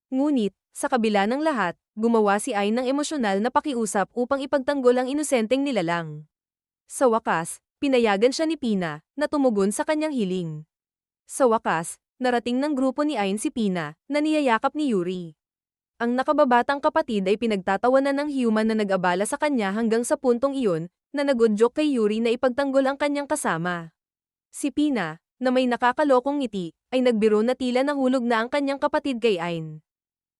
Ngunit, sa kabila ng lahat, gumawa si Ain ng emosyonal na pakiusap upang ipagtanggol ang inosenteng nilalang. Sa wakas, pinayagan siya ni Pina, na tumugon sa kanyang hiling. Sa wakas, narating ng grupo ni Ain si Pina, na niyayakap ni Yuri. Ang nakababatang kapatid ay pinagtatawanan ng human na nag-abala sa kanya hanggang sa puntong iyon, na nag-udyok kay Yuri na ipagtanggol ang kanyang kasama. Si Pina, na may nakakalokong ngiti, ay nagbiro na tila nahulog na ang kanyang kapatid kay Ain.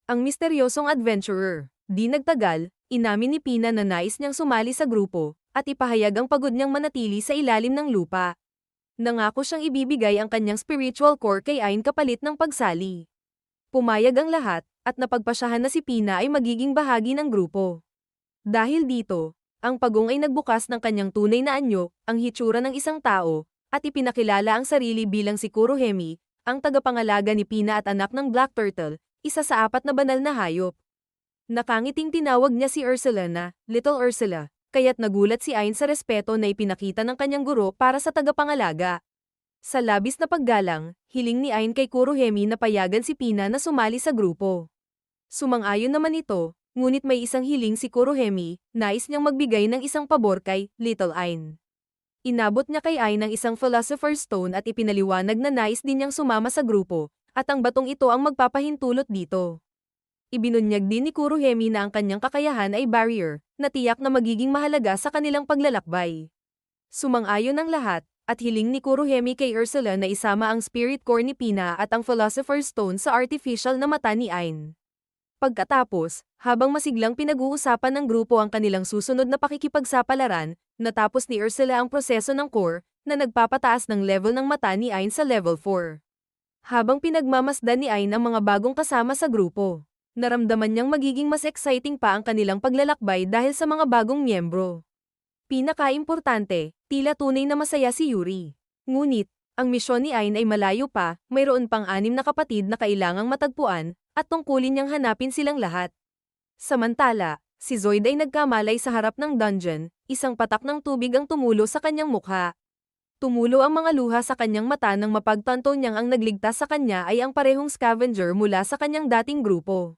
Ang misteryosong adventurer. Di nagtagal, inamin ni Pina na nais niyang sumali sa grupo, at ipahayag ang pagod niyang manatili sa ilalim ng lupa. Nangako siyang ibibigay ang kanyang spiritual core kay Ain kapalit ng pagsali. Pumayag ang lahat, at napagpasyahan na si Pina ay magiging bahagi ng grupo. Dahil dito, ang pagong ay nagbukas ng kanyang tunay na anyo, ang hitsura ng isang tao, at ipinakilala ang sarili bilang si Kurohemi, ang tagapangalaga ni Pina at anak ng Black Turtle, isa sa 4 na banal na hayop. Nakangiting tinawag niya si Ursula na Little Ursula, kaya't nagulat si Ain sa respeto na ipinakita ng kanyang guro para sa tagapangalaga. Sa labis na paggalang, hiling ni Ain kay Kurohemi na payagan si Pina na sumali sa grupo. Sumang-ayon naman ito, ngunit may isang hiling si Kurohemi, nais niyang magbigay ng isang pabor kay Little Ain. Inabot niya kay Ain ang isang Philosopher's Stone at ipinaliwanag na nais din niyang sumama sa grupo, at ang batong ito ang magpapahintulot dito. Ibinunyag din ni Kurohemi na ang kanyang kakayahan ay barrier, na tiyak na magiging mahalaga sa kanilang paglalakbay. Sumang-ayon ang lahat, at hiling ni Kurohemi kay Ursula na isama ang Spirit Core ni Pina at ang Philosopher's Stone sa artificial na mata ni Ain. Pagkatapos, habang masiglang pinag-uusapan ng grupo ang kanilang susunod na pakikipagsapalaran, natapos ni Ursula ang proseso ng core, na nagpapataas ng level ng mata ni Ain sa level 4. Habang pinagmamasdan ni Ain ang mga bagong kasama sa grupo, naramdaman niyang magiging mas exciting pa ang kanilang paglalakbay dahil sa mga bagong miyembro. Pinaka-importante, tila tunay na masaya si Yuri. Ngunit, ang misyon ni Ain ay malayo pa, mayroon pang 6 na kapatid na kailangang matagpuan, at tungkulin niyang hanapin silang lahat. Samantala, si Zoid ay nagkamalay sa harap ng dungeon, isang patak ng tubig ang tumulo sa kanyang mukha. Tumulo ang mga luha sa kanyang mata nang mapagtanto niyang ang nagligtas sa kanya ay ang parehong scavenger mula sa kanyang dating grupo.